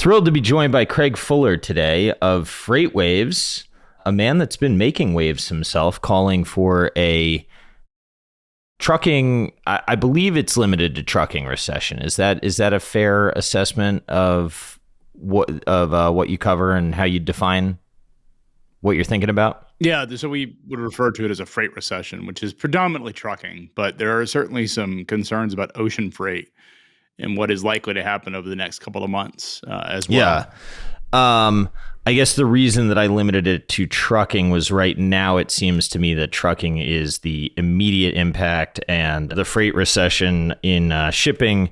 Thrilled to be joined by Craig Fuller today of FreightWaves, a man that's been making waves himself, calling for a trucking, I believe it's limited to trucking recession. Is that a fair assessment of what you cover and how you define what you're thinking about? Yeah, so we would refer to it as a freight recession, which is predominantly trucking, but there are certainly some concerns about ocean freight and what is likely to happen over the next couple of months as well. Yeah. I guess the reason that I limited it to trucking was right now it seems to me that trucking is the immediate impact, and the freight recession in shipping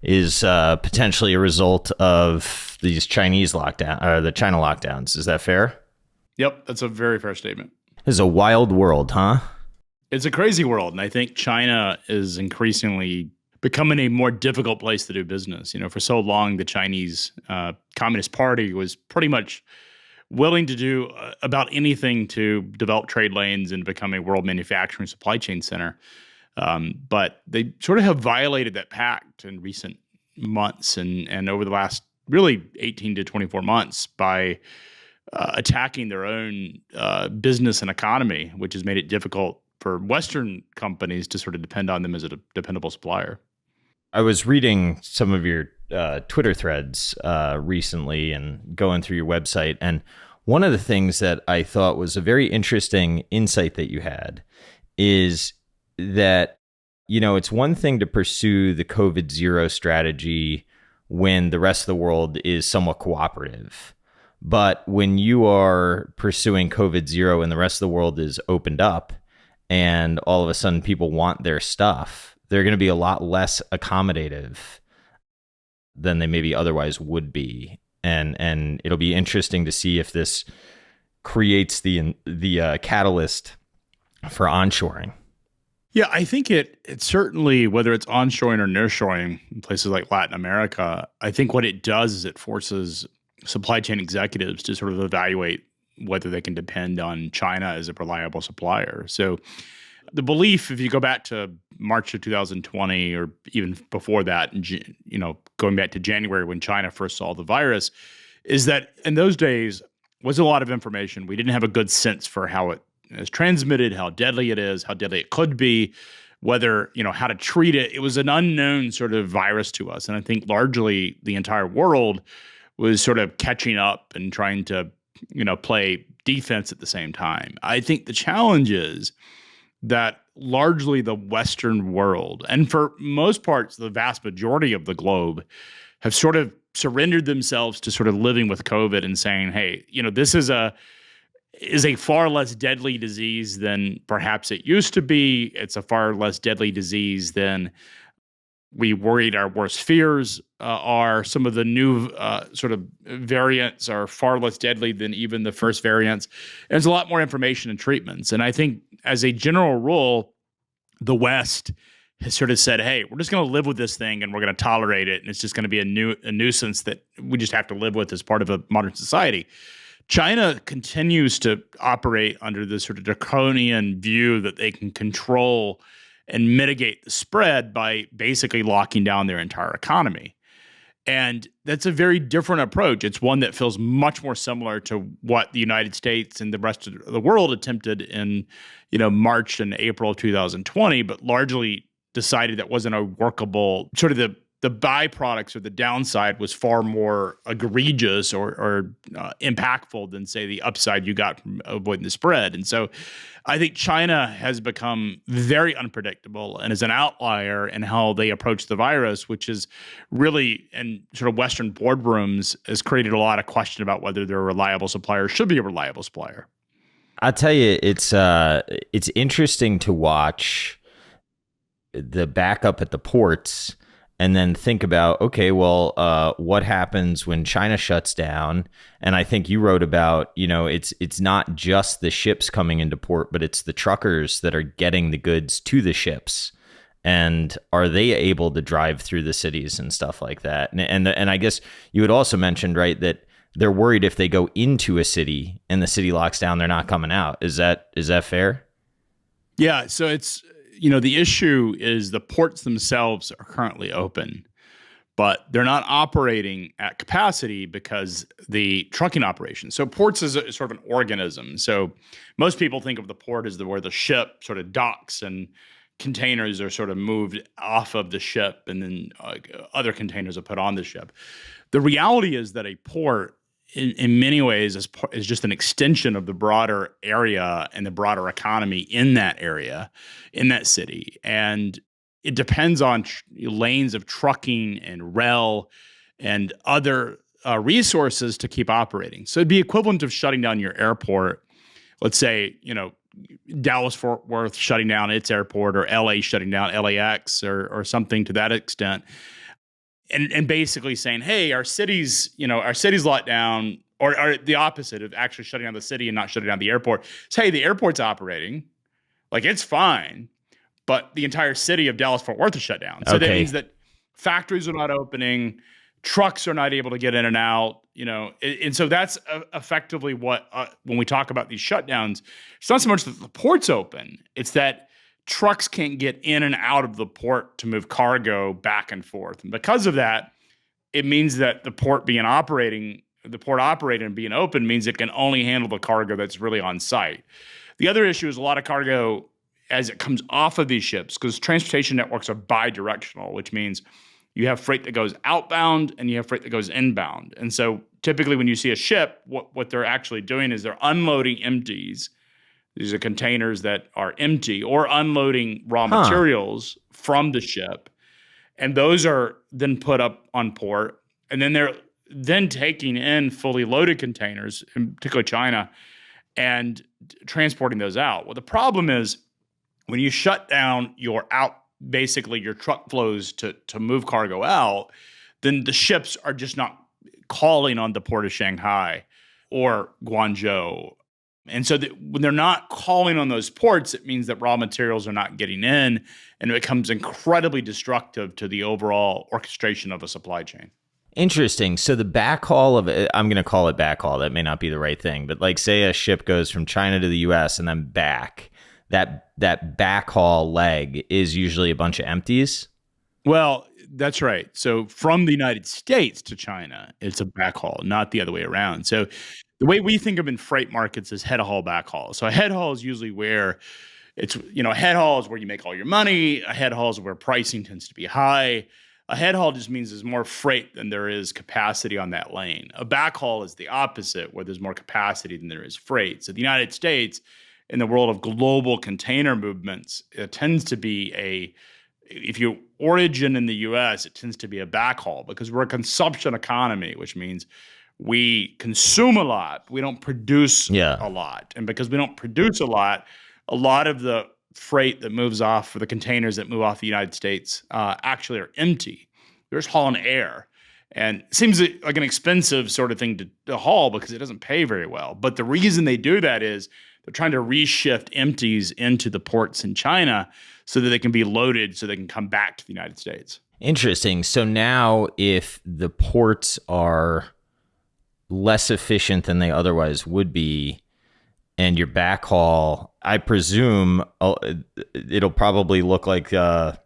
is potentially a result of these Chinese lockdown or the China lockdowns. Is that fair? Yep, that's a very fair statement. This is a wild world, huh? It's a crazy world, and I think China is increasingly becoming a more difficult place to do business. You know, for so long, the Chinese Communist Party was pretty much willing to do about anything to develop trade lanes and become a world manufacturing supply chain center. But they sort of have violated that pact in recent months and over the last really 18 to 24 months by attacking their own business and economy, which has made it difficult for Western companies to sort of depend on them as a dependable supplier. I was reading some of your Twitter threads recently and going through your website, and one of the things that I thought was a very interesting insight that you had is that, you know, it's one thing to pursue the COVID zero strategy when the rest of the world is somewhat cooperative. But when you are pursuing COVID zero and the rest of the world is opened up and all of a sudden people want their stuff, they're going to be a lot less accommodative than they maybe otherwise would be. And it'll be interesting to see if this creates the catalyst for onshoring. Yeah, I think it certainly, whether it's onshoring or nearshoring in places like Latin America, I think what it does is it forces supply chain executives to sort of evaluate whether they can depend on China as a reliable supplier. So the belief, if you go back to March of 2020 or even before that, you know, going back to January when China first saw the virus, is that in those days was a lot of information. We didn't have a good sense for how it is transmitted, how deadly it is, how deadly it could be, whether, you know, how to treat it. It was an unknown sort of virus to us. And I think largely the entire world was sort of catching up and trying to, you know, play defense at the same time. I think the challenge is that largely the Western world, and for most parts, the vast majority of the globe, have sort of surrendered themselves to sort of living with COVID and saying, hey, you know, this is a far less deadly disease than perhaps it used to be. It's a far less deadly disease than we worried our worst fears are. Some of the new sort of variants are far less deadly than even the first variants. There's a lot more information and treatments. And I think as a general rule, the West has sort of said, hey, we're just going to live with this thing and we're going to tolerate it. And it's just going to be a nuisance that we just have to live with as part of a modern society. China continues to operate under this sort of draconian view that they can control and mitigate the spread by basically locking down their entire economy. And that's a very different approach. It's one that feels much more similar to what the United States and the rest of the world attempted in, you know, March and April of 2020, but largely decided that wasn't a workable sort of the byproducts or the downside was far more egregious or impactful than, say, the upside you got from avoiding the spread. And so I think China has become very unpredictable and is an outlier in how they approach the virus, which is really, in sort of Western boardrooms, has created a lot of question about whether they're a reliable supplier, should be a reliable supplier. I'll tell you, it's interesting to watch the backup at the ports and then think about, okay, well, what happens when China shuts down? And I think you wrote about, you know, it's not just the ships coming into port, but it's the truckers that are getting the goods to the ships. And are they able to drive through the cities and stuff like that? And I guess you had also mentioned, right, that they're worried if they go into a city and the city locks down, they're not coming out. Is that fair? Yeah. So it's, you know, the issue is the ports themselves are currently open, but they're not operating at capacity because the trucking operation. So ports is sort of an organism. So most people think of the port as where the ship sort of docks and containers are sort of moved off of the ship, and then other containers are put on the ship. The reality is that a port, in many ways, is just an extension of the broader area and the broader economy in that area, in that city. And it depends on lanes of trucking and rail and other resources to keep operating. So it'd be equivalent of shutting down your airport. Let's say, Dallas Fort Worth shutting down its airport, or LA shutting down LAX, or something to that extent. And basically saying, hey, our city's locked down, or the opposite of actually shutting down the city and not shutting down the airport. Say, hey, the airport's operating, like it's fine, but the entire city of Dallas Fort Worth is shut down. So that means that factories are not opening, trucks are not able to get in and out, and so that's effectively what, when we talk about these shutdowns, it's not so much that the port's open, it's that trucks can't get in and out of the port to move cargo back and forth. And because of that, it means that the port operating and being open means it can only handle the cargo that's really on site. The other issue is a lot of cargo, as it comes off of these ships, because transportation networks are bi-directional, which means you have freight that goes outbound and you have freight that goes inbound. And so typically when you see a ship, what they're actually doing is they're unloading empties. These are containers that are empty, or unloading raw materials from the ship. And those are then put up on port. And then they're then taking in fully loaded containers, in particular China, and transporting those out. Well, the problem is when you shut down basically your truck flows to move cargo out, then the ships are just not calling on the port of Shanghai or Guangzhou. And so when they're not calling on those ports, it means that raw materials are not getting in, and it becomes incredibly destructive to the overall orchestration of a supply chain. Interesting. So the backhaul of it, I'm going to call it backhaul. That may not be the right thing, but like say a ship goes from China to the US and then back, that backhaul leg is usually a bunch of empties. Well, that's right. So from the United States to China, it's a backhaul, not the other way around. So the way we think of in freight markets is head haul, backhaul. So a head haul is usually where it's, a head haul is where you make all your money. A head haul is where pricing tends to be high. A head haul just means there's more freight than there is capacity on that lane. A backhaul is the opposite, where there's more capacity than there is freight. So the United States, in the world of global container movements, it tends to be if you origin in the US, it tends to be a backhaul, because we're a consumption economy, which means we consume a lot. We don't produce a lot. And because we don't produce a lot of the freight that moves off, for the containers that move off the United States, actually are empty. They're just hauling air. And it seems like an expensive sort of thing to haul, because it doesn't pay very well. But the reason they do that is they're trying to reshift empties into the ports in China so that they can be loaded, so they can come back to the United States. Interesting. So now if the ports are less efficient than they otherwise would be, and your backhaul, I presume it'll probably look like the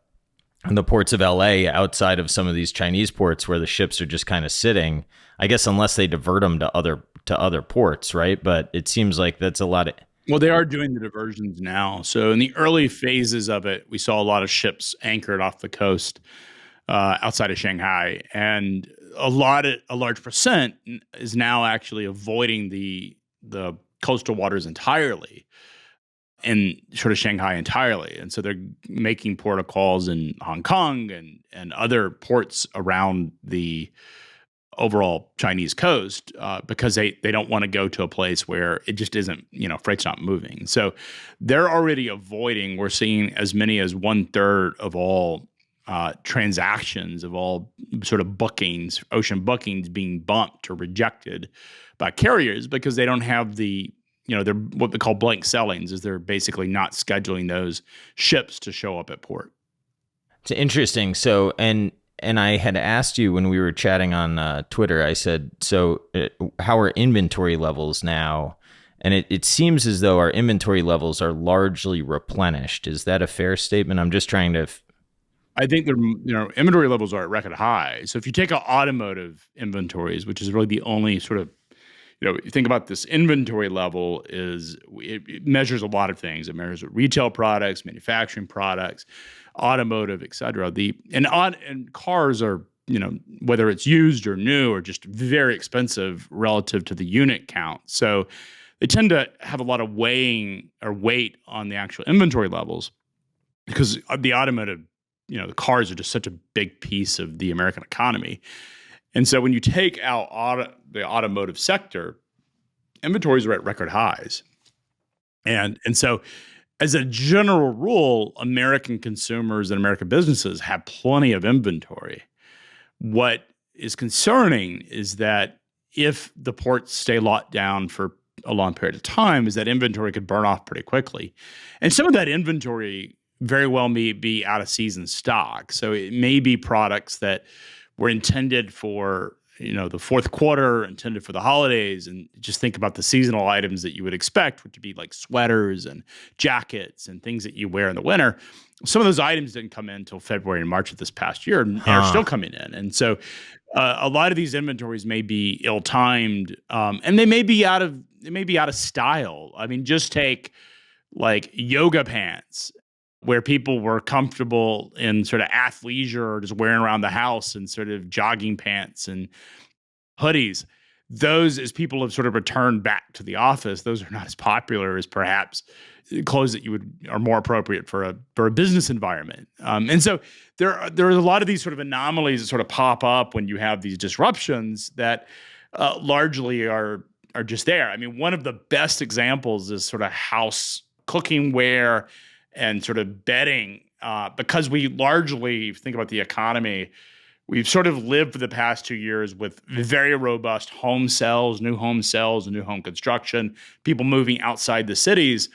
ports of LA outside of some of these Chinese ports where the ships are just kind of sitting, I guess, unless they divert them to other ports, right? But it seems like that's a lot of... Well, they are doing the diversions now. So in the early phases of it, we saw a lot of ships anchored off the coast outside of Shanghai, and a large percent is now actually avoiding the coastal waters entirely, and sort of Shanghai entirely. And so they're making protocols in Hong Kong and other ports around the overall Chinese coast, because they don't want to go to a place where it just isn't, freight's not moving. So they're already avoiding, we're seeing as many as 1/3 of all transactions, of all sort of bookings, ocean bookings, being bumped or rejected by carriers, because they don't have they're what we call blank sailings, is they're basically not scheduling those ships to show up at port. It's interesting. So, and I had asked you when we were chatting on Twitter, I said, so how are inventory levels now? And it seems as though our inventory levels are largely replenished. Is that a fair statement? I'm just trying to... I think inventory levels are at record high. So if you take out automotive inventories, which is really the only sort of, you think about this inventory level it measures a lot of things. It measures retail products, manufacturing products, automotive, et cetera. And cars are, whether it's used or new or just very expensive relative to the unit count. So they tend to have a lot of weighing or weight on the actual inventory levels because the automotive, the cars are just such a big piece of the American economy. And so when you take out the automotive sector, inventories are at record highs. And so as a general rule, American consumers and American businesses have plenty of inventory. What is concerning is that if the ports stay locked down for a long period of time, is that inventory could burn off pretty quickly. And some of that inventory very well may be out of season stock. So it may be products that were intended for, the fourth quarter, intended for the holidays. And just think about the seasonal items that you would expect, which would be like sweaters and jackets and things that you wear in the winter. Some of those items didn't come in until February and March of this past year and are still coming in. And so a lot of these inventories may be ill-timed, and they may be out of style. I mean, just take like yoga pants where people were comfortable in sort of athleisure or just wearing around the house and sort of jogging pants and hoodies. Those, as people have sort of returned back to the office, those are not as popular as perhaps clothes that are more appropriate for a business environment. And so there are a lot of these sort of anomalies that sort of pop up when you have these disruptions that largely are just there. I mean, one of the best examples is sort of house cooking ware and sort of bedding, because we largely think about the economy. We've sort of lived for the past 2 years with very robust home sales, new home sales, and new home construction, people moving outside the cities.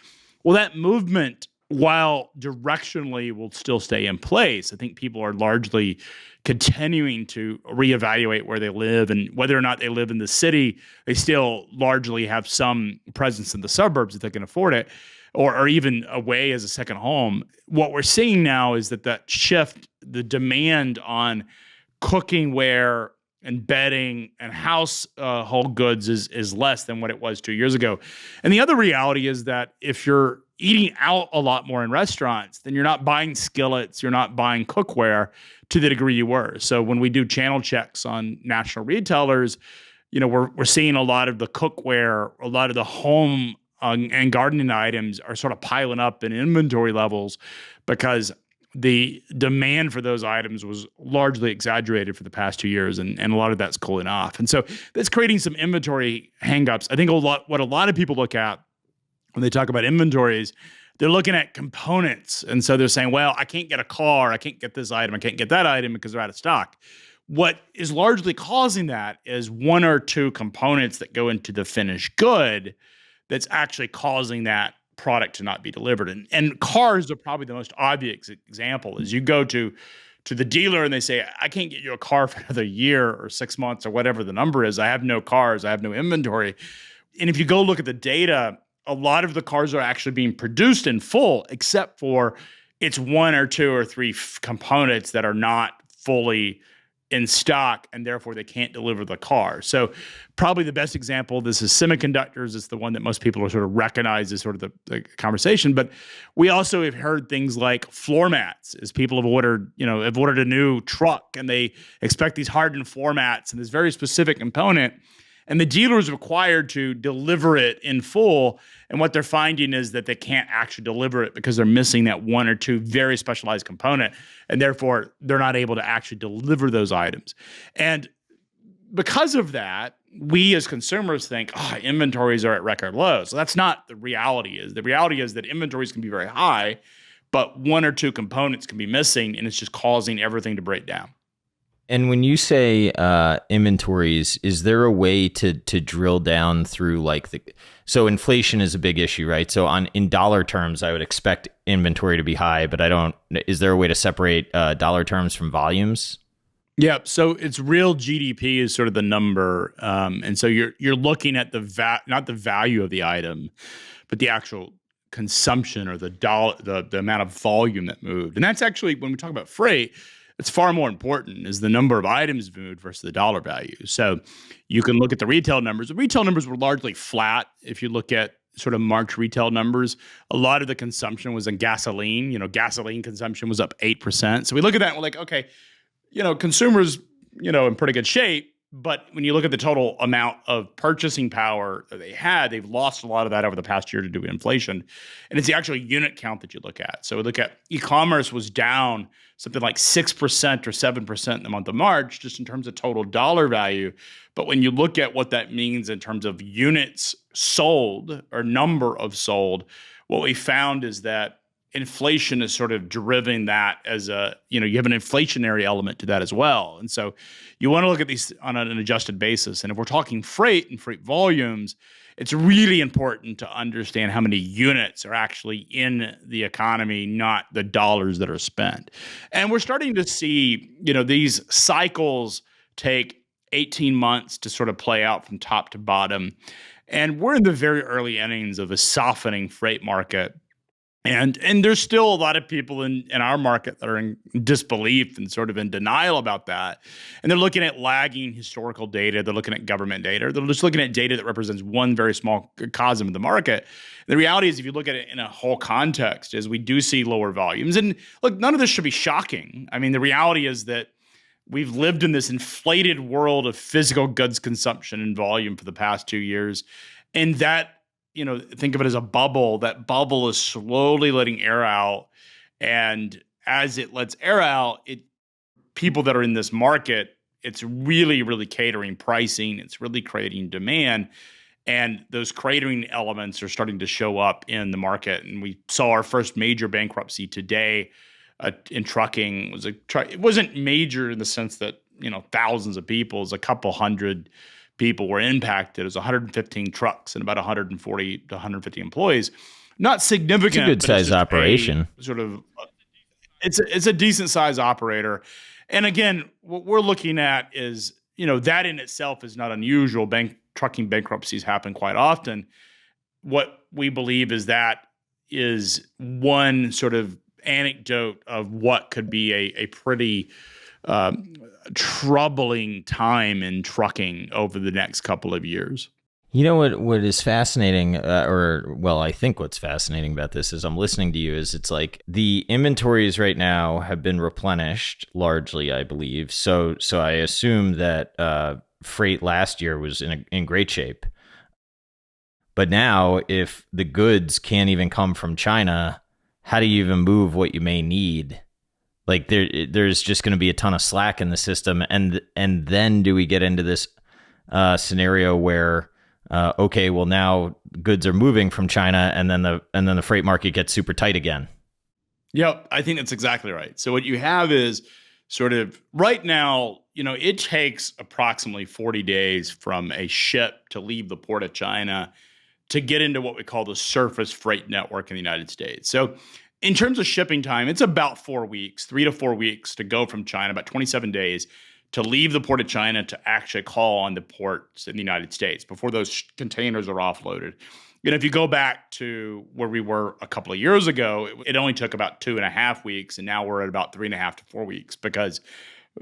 Well, that movement, while directionally will still stay in place, I think people are largely continuing to reevaluate where they live, and whether or not they live in the city, they still largely have some presence in the suburbs if they can afford it, or even away as a second home. What we're seeing now is that shift, the demand on cooking ware and bedding and household goods is less than what it was 2 years ago. And the other reality is that if you're eating out a lot more in restaurants, then you're not buying skillets, you're not buying cookware to the degree you were. So when we do channel checks on national retailers, we're seeing a lot of the cookware, a lot of the home and gardening items are sort of piling up in inventory levels because the demand for those items was largely exaggerated for the past 2 years, and a lot of that's cooling off. And so that's creating some inventory hangups. I think what a lot of people look at when they talk about inventories, they're looking at components. And so they're saying, well, I can't get a car, I can't get this item, I can't get that item because they're out of stock. What is largely causing that is one or two components that go into the finished good that's actually causing that product to not be delivered. And cars are probably the most obvious example. Is you go to the dealer and they say, I can't get you a car for another year or 6 months or whatever the number is. I have no cars, I have no inventory. And if you go look at the data, a lot of the cars are actually being produced in full, except for it's one or two or three components that are not fully in stock, and therefore they can't deliver the car. So probably the best example of this is semiconductors. It's the one that most people are sort of recognize as sort of the conversation. But we also have heard things like floor mats, as people have ordered a new truck and they expect these hardened floor mats and this very specific component. And the dealer is required to deliver it in full. And what they're finding is that they can't actually deliver it because they're missing that one or two very specialized component. And therefore, they're not able to actually deliver those items. And because of that, we as consumers think, inventories are at record lows. So that's not the reality. The reality is that inventories can be very high, but one or two components can be missing, and it's just causing everything to break down. And when you say inventories, is there a way to drill down through so inflation is a big issue, right? So in dollar terms, I would expect inventory to be high, but is there a way to separate dollar terms from volumes? Yeah, so it's real GDP is sort of the number, and so you're looking at not the value of the item, but the actual consumption or the amount of volume that moved. And that's actually, when we talk about freight, it's far more important is the number of items moved versus the dollar value. So you can look at the retail numbers. The retail numbers were largely flat. If you look at sort of March retail numbers, a lot of the consumption was in gasoline. Gasoline consumption was up 8%. So we look at that and we're like, okay, consumers, in pretty good shape. But when you look at the total amount of purchasing power that they've lost a lot of that over the past year to do with inflation. And it's the actual unit count that you look at. So we look at e-commerce was down something like 6% or 7% in the month of March, just in terms of total dollar value. But when you look at what that means in terms of units sold or number of sold, what we found is that inflation is sort of driven that as you have an inflationary element to that as well. And so you want to look at these on an adjusted basis. And if we're talking freight and freight volumes, it's really important to understand how many units are actually in the economy, not the dollars that are spent. And we're starting to see, these cycles take 18 months to sort of play out from top to bottom. And we're in the very early innings of a softening freight market. And there's still a lot of people in our market that are in disbelief and sort of in denial about that. And they're looking at lagging historical data. They're looking at government data. They're just looking at data that represents one very small cosm of the market. The reality is, if you look at it in a whole context, is we do see lower volumes. And look, none of this should be shocking. I mean, the reality is that we've lived in this inflated world of physical goods consumption and volume for the past 2 years. And that, think of it as a bubble. That bubble is slowly letting air out. And as it lets air out, people that are in this market, it's really, really catering pricing. It's really creating demand. And those catering elements are starting to show up in the market. And we saw our first major bankruptcy today in trucking. It wasn't major in the sense that, thousands of people, it was a couple hundred people were impacted. It was 115 trucks and about 140 to 150 employees. Not significant. It's a good size operation. It's a decent size operator. And again, what we're looking at is, that in itself is not unusual. Trucking bankruptcies happen quite often. What we believe is one sort of anecdote of what could be a pretty troubling time in trucking over the next couple of years. What is fascinating, I think what's fascinating about this is I'm listening to you is it's like the inventories right now have been replenished largely, I believe. So I assume that freight last year was in great shape. But now if the goods can't even come from China, how do you even move what you may need? Like there's just going to be a ton of slack in the system, and then do we get into this scenario where now goods are moving from China, and then the freight market gets super tight again? Yep, I think that's exactly right. So what you have is sort of right now, it takes approximately 40 days from a ship to leave the port of China to get into what we call the surface freight network in the United States. So in terms of shipping time, it's about 4 weeks, 3 to 4 weeks to go from China, about 27 days to leave the port of China to actually call on the ports in the United States before those containers are offloaded. If you go back to where we were a couple of years ago, it only took about 2.5 weeks, and now we're at about 3.5 to 4 weeks because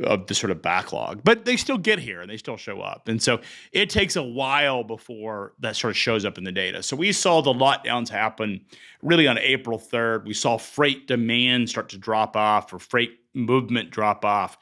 of the sort of backlog. But they still get here and they still show up. And so it takes a while before that sort of shows up in the data. So we saw the lockdowns happen really on April 3rd. We saw freight demand start to drop off, or freight movement drop off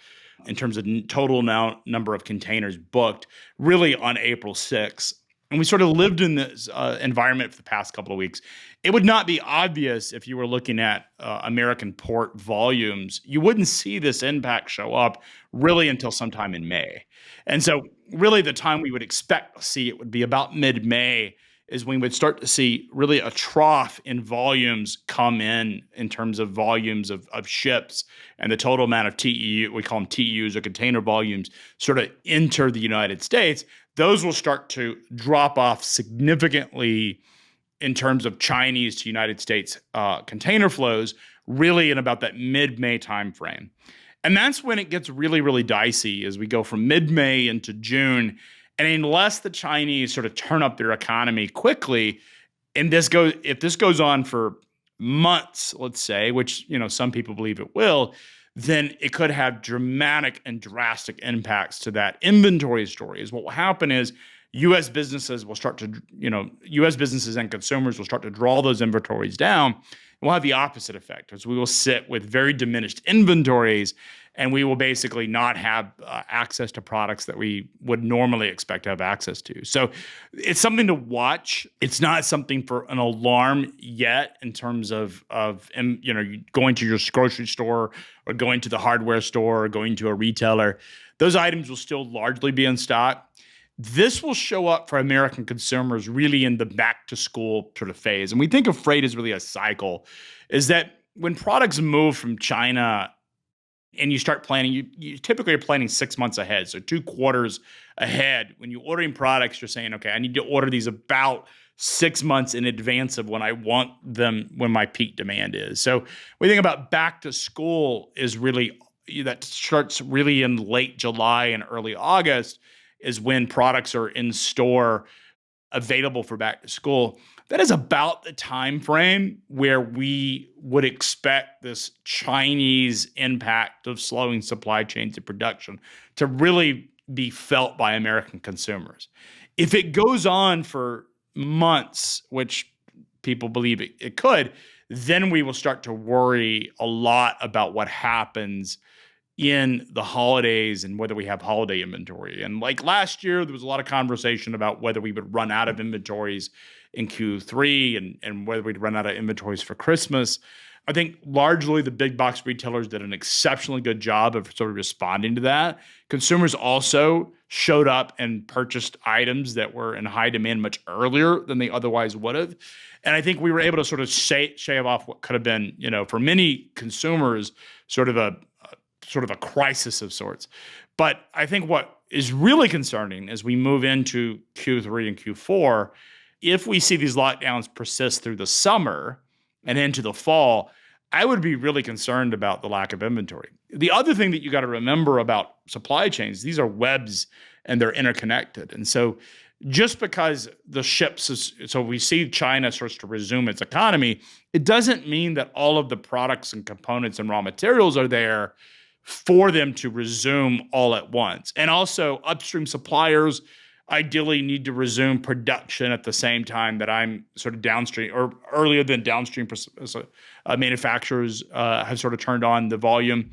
in terms of total number of containers booked really on April 6th. And we sort of lived in this environment for the past couple of weeks. It would not be obvious if you were looking at American port volumes. You wouldn't see this impact show up really until sometime in May. And so really the time we would expect to see it would be about mid-May is when we would start to see really a trough in volumes come in terms of volumes of ships and the total amount of TEU, we call them TEUs or container volumes, sort of enter the United States. Those will start to drop off significantly in terms of Chinese to United States container flows, really in about that mid-May timeframe. And that's when it gets really, really dicey as we go from mid-May into June. And unless the Chinese sort of turn up their economy quickly, And if this goes on for months, let's say, which some people believe it will, then it could have dramatic and drastic impacts to that inventory story. Is what will happen is U.S. businesses will start to, U.S. businesses and consumers will start to draw those inventories down. We'll have the opposite effect, as we will sit with very diminished inventories, and we will basically not have access to products that we would normally expect to have access to. So it's something to watch. It's not something for an alarm yet in terms of going to your grocery store or going to the hardware store or going to a retailer. Those items will still largely be in stock. This will show up for American consumers really in the back to school sort of phase. And we think of freight as really a cycle, is that when products move from China and you start planning, you typically are planning 6 months ahead. So 2 quarters ahead. When you're ordering products, you're saying, okay, I need to order these about 6 months in advance of when I want them, when my peak demand is. So we think about back to school is really, that starts really in late July and early August, is when products are in store available for back to school. That is about the time frame where we would expect this Chinese impact of slowing supply chains and production to really be felt by American consumers. If it goes on for months, which people believe it could, then we will start to worry a lot about what happens in the holidays and whether we have holiday inventory. And like last year, there was a lot of conversation about whether we would run out of inventories in Q3 and whether we'd run out of inventories for Christmas. I think largely the big box retailers did an exceptionally good job of sort of responding to that. Consumers also showed up and purchased items that were in high demand much earlier than they otherwise would have. And I think we were able to sort of shave off what could have been, for many consumers, sort of a crisis of sorts. But I think what is really concerning as we move into Q3 and Q4, if we see these lockdowns persist through the summer and into the fall, I would be really concerned about the lack of inventory. The other thing that you got to remember about supply chains, these are webs and they're interconnected. And so just because the ships, so we see China starts to resume its economy, it doesn't mean that all of the products and components and raw materials are there for them to resume all at once. And also upstream suppliers ideally need to resume production at the same time that I'm sort of downstream, or earlier than downstream manufacturers have sort of turned on the volume.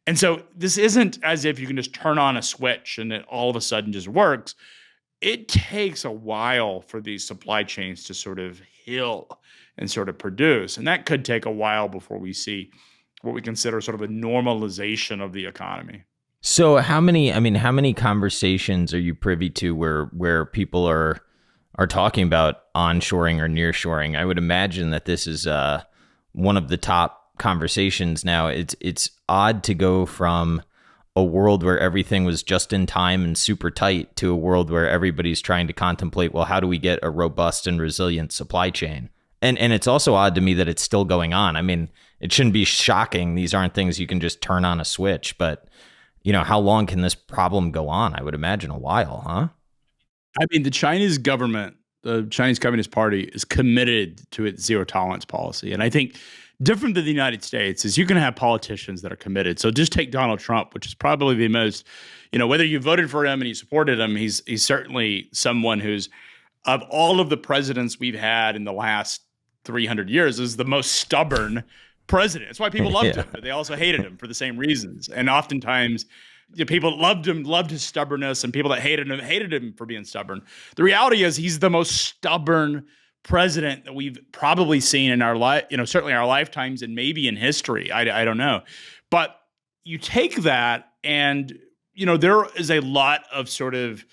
And so this isn't as if you can just turn on a switch and it all of a sudden just works. It takes a while for these supply chains to sort of heal and sort of produce. And that could take a while before we see what we consider sort of a normalization of the economy. So how many conversations are you privy to where people are talking about onshoring or nearshoring? I would imagine that this is one of the top conversations now. It's odd to go from a world where everything was just in time and super tight to a world where everybody's trying to contemplate, well, how do we get a robust and resilient supply chain? And it's also odd to me that it's still going on. I mean, it shouldn't be shocking. These aren't things you can just turn on a switch, but how long can this problem go on? I would imagine a while, huh? I mean, the Chinese government, the Chinese Communist Party, is committed to its zero tolerance policy. And I think different than the United States is you can have politicians that are committed. So just take Donald Trump, which is probably the most, whether you voted for him and you supported him, he's certainly someone who's, of all of the presidents we've had in the last 300 years, is the most stubborn president. That's why people loved him, but they also hated him for the same reasons. And oftentimes, people loved him, loved his stubbornness, and people that hated him for being stubborn. The reality is he's the most stubborn president that we've probably seen in our life, certainly our lifetimes and maybe in history. I don't know. But you take that and, there is a lot of sort of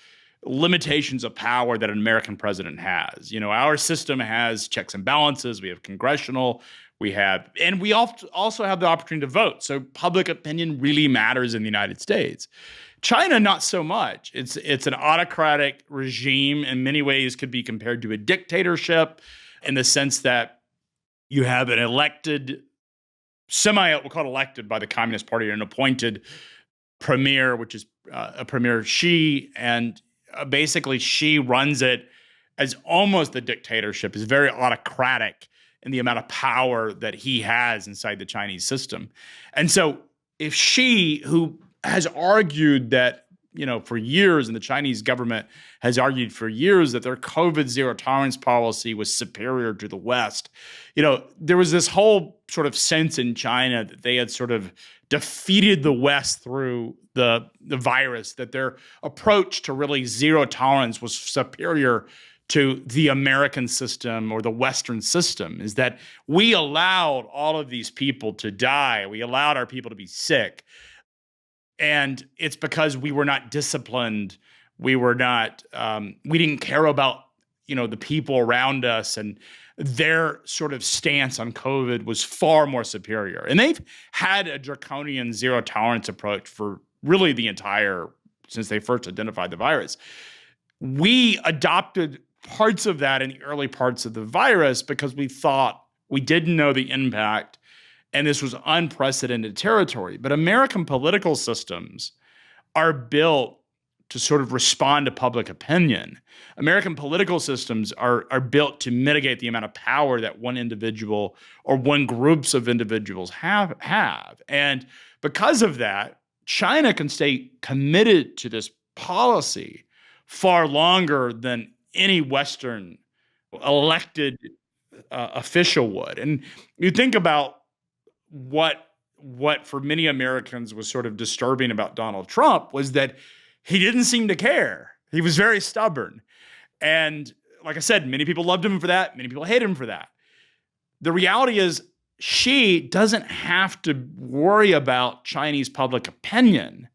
limitations of power that an American president has. Our system has checks and balances. We have congressional, and we also have the opportunity to vote. So public opinion really matters in the United States. China, not so much. It's an autocratic regime. In many ways could be compared to a dictatorship in the sense that you have an elected, we'll call it elected by the Communist Party, an appointed premier, which is a premier Xi, and basically Xi runs it as almost a dictatorship, is very autocratic in the amount of power that he has inside the Chinese system. And so if Xi, who has argued that, for years, and the Chinese government has argued for years that their COVID zero tolerance policy was superior to the West, there was this whole sort of sense in China that they had sort of defeated the West through the virus, that their approach to really zero tolerance was superior to the American system or the Western system, is that we allowed all of these people to die. We allowed our people to be sick. And it's because we were not disciplined. We were not, we didn't care about, the people around us, and their sort of stance on COVID was far more superior. And they've had a draconian zero tolerance approach for really since they first identified the virus. We adopted parts of that in the early parts of the virus because we thought we didn't know the impact, and this was unprecedented territory. But American political systems are built to sort of respond to public opinion. American political systems are built to mitigate the amount of power that one individual or one groups of individuals have. And because of that, China can stay committed to this policy far longer than any Western elected official would. And you think about what for many Americans was sort of disturbing about Donald Trump was that he didn't seem to care. He was very stubborn. And like I said, many people loved him for that. Many people hated him for that. The reality is Xi doesn't have to worry about Chinese public opinion.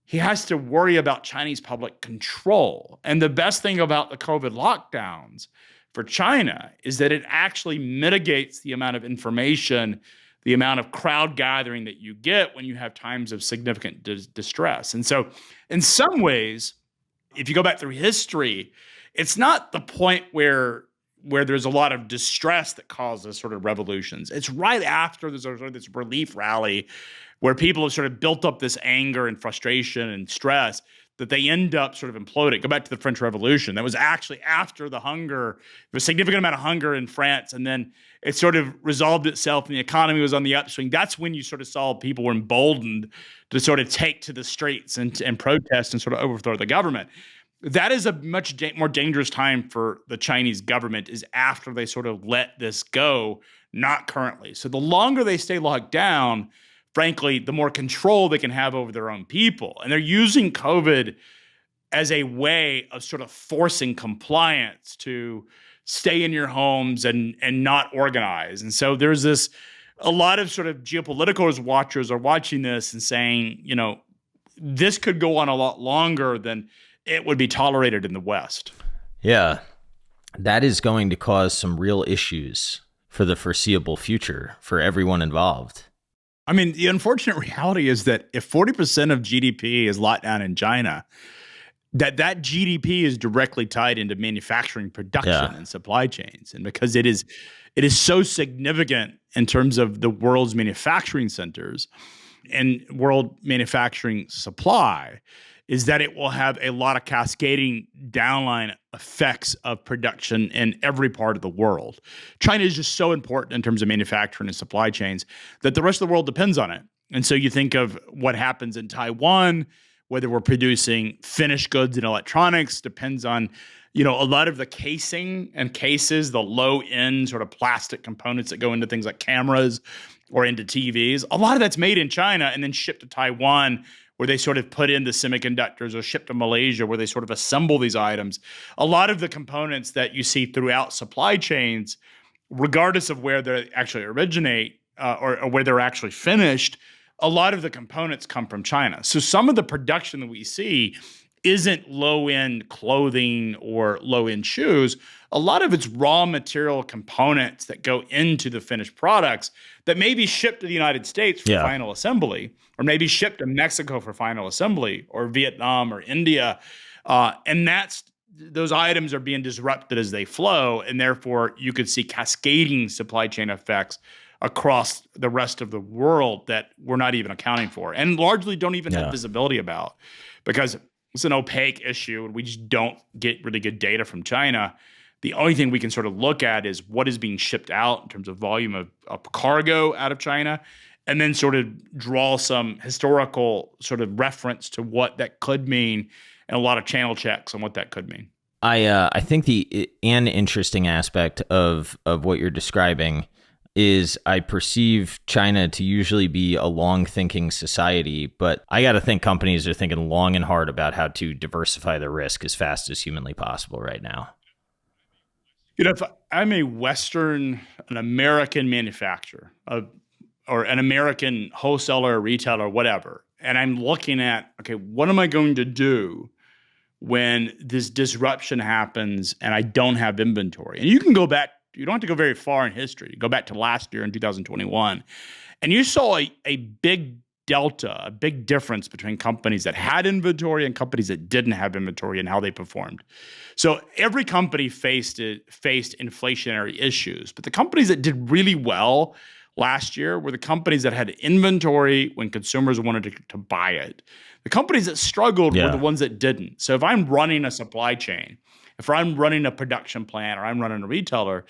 He has to worry about Chinese public control. And the best thing about the COVID lockdowns for China is that it actually mitigates the amount of information, the amount of crowd gathering that you get when you have times of significant distress. And so in some ways, if you go back through history, it's not the point where there's a lot of distress that causes sort of revolutions. It's right after there's sort of this relief rally where people have sort of built up this anger and frustration and stress that they end up sort of imploding. Go back to the French Revolution. That was actually after the hunger, there was a significant amount of hunger in France, and then it sort of resolved itself and the economy was on the upswing. That's when you sort of saw people were emboldened to sort of take to the streets and protest and sort of overthrow the government. That is a much more dangerous time for the Chinese government, is after they sort of let this go, not currently. So the longer they stay locked down, frankly, the more control they can have over their own people. And they're using COVID as a way of sort of forcing compliance to stay in your homes and not organize. And so there's a lot of sort of geopolitical watchers are watching this and saying, this could go on a lot longer than it would be tolerated in the West. Yeah, that is going to cause some real issues for the foreseeable future for everyone involved. I mean, the unfortunate reality is that if 40% of GDP is locked down in China, that GDP is directly tied into manufacturing production and supply chains. And because it is so significant in terms of the world's manufacturing centers and world manufacturing supply, is that it will have a lot of cascading downline effects of production in every part of the world. China is just so important in terms of manufacturing and supply chains that the rest of the world depends on it. And so you think of what happens in Taiwan, whether we're producing finished goods and electronics, depends on, a lot of the casing and cases, the low-end sort of plastic components that go into things like cameras or into TVs. A lot of that's made in China and then shipped to Taiwan, where they sort of put in the semiconductors, or ship to Malaysia, where they sort of assemble these items. A lot of the components that you see throughout supply chains, regardless of where they actually originate or where they're actually finished, a lot of the components come from China. So some of the production that we see isn't low-end clothing or low-end shoes. A lot of it's raw material components that go into the finished products that may be shipped to the United States for final assembly, or maybe shipped to Mexico for final assembly, or Vietnam or India. And those items are being disrupted as they flow, and therefore you could see cascading supply chain effects across the rest of the world that we're not even accounting for, and largely don't even have visibility about. Because it's an opaque issue, and we just don't get really good data from China. The only thing we can sort of look at is what is being shipped out in terms of volume of cargo out of China, and then sort of draw some historical sort of reference to what that could mean, and a lot of channel checks on what that could mean. I think an interesting aspect of what you're describing is I perceive China to usually be a long thinking society, but I got to think companies are thinking long and hard about how to diversify their risk as fast as humanly possible right now. If I'm an American manufacturer, or an American wholesaler, retailer, whatever, and I'm looking at, okay, what am I going to do when this disruption happens and I don't have inventory? And you can go back, you don't have to go very far in history. Go back to last year in 2021, and you saw a big delta, a big difference between companies that had inventory and companies that didn't have inventory and how they performed. So every company faced inflationary issues, but the companies that did really well last year were the companies that had inventory when consumers wanted to buy it. The companies that struggled were the ones that didn't. So if I'm running a supply chain, if I'm running a production plant, or I'm running a retailer,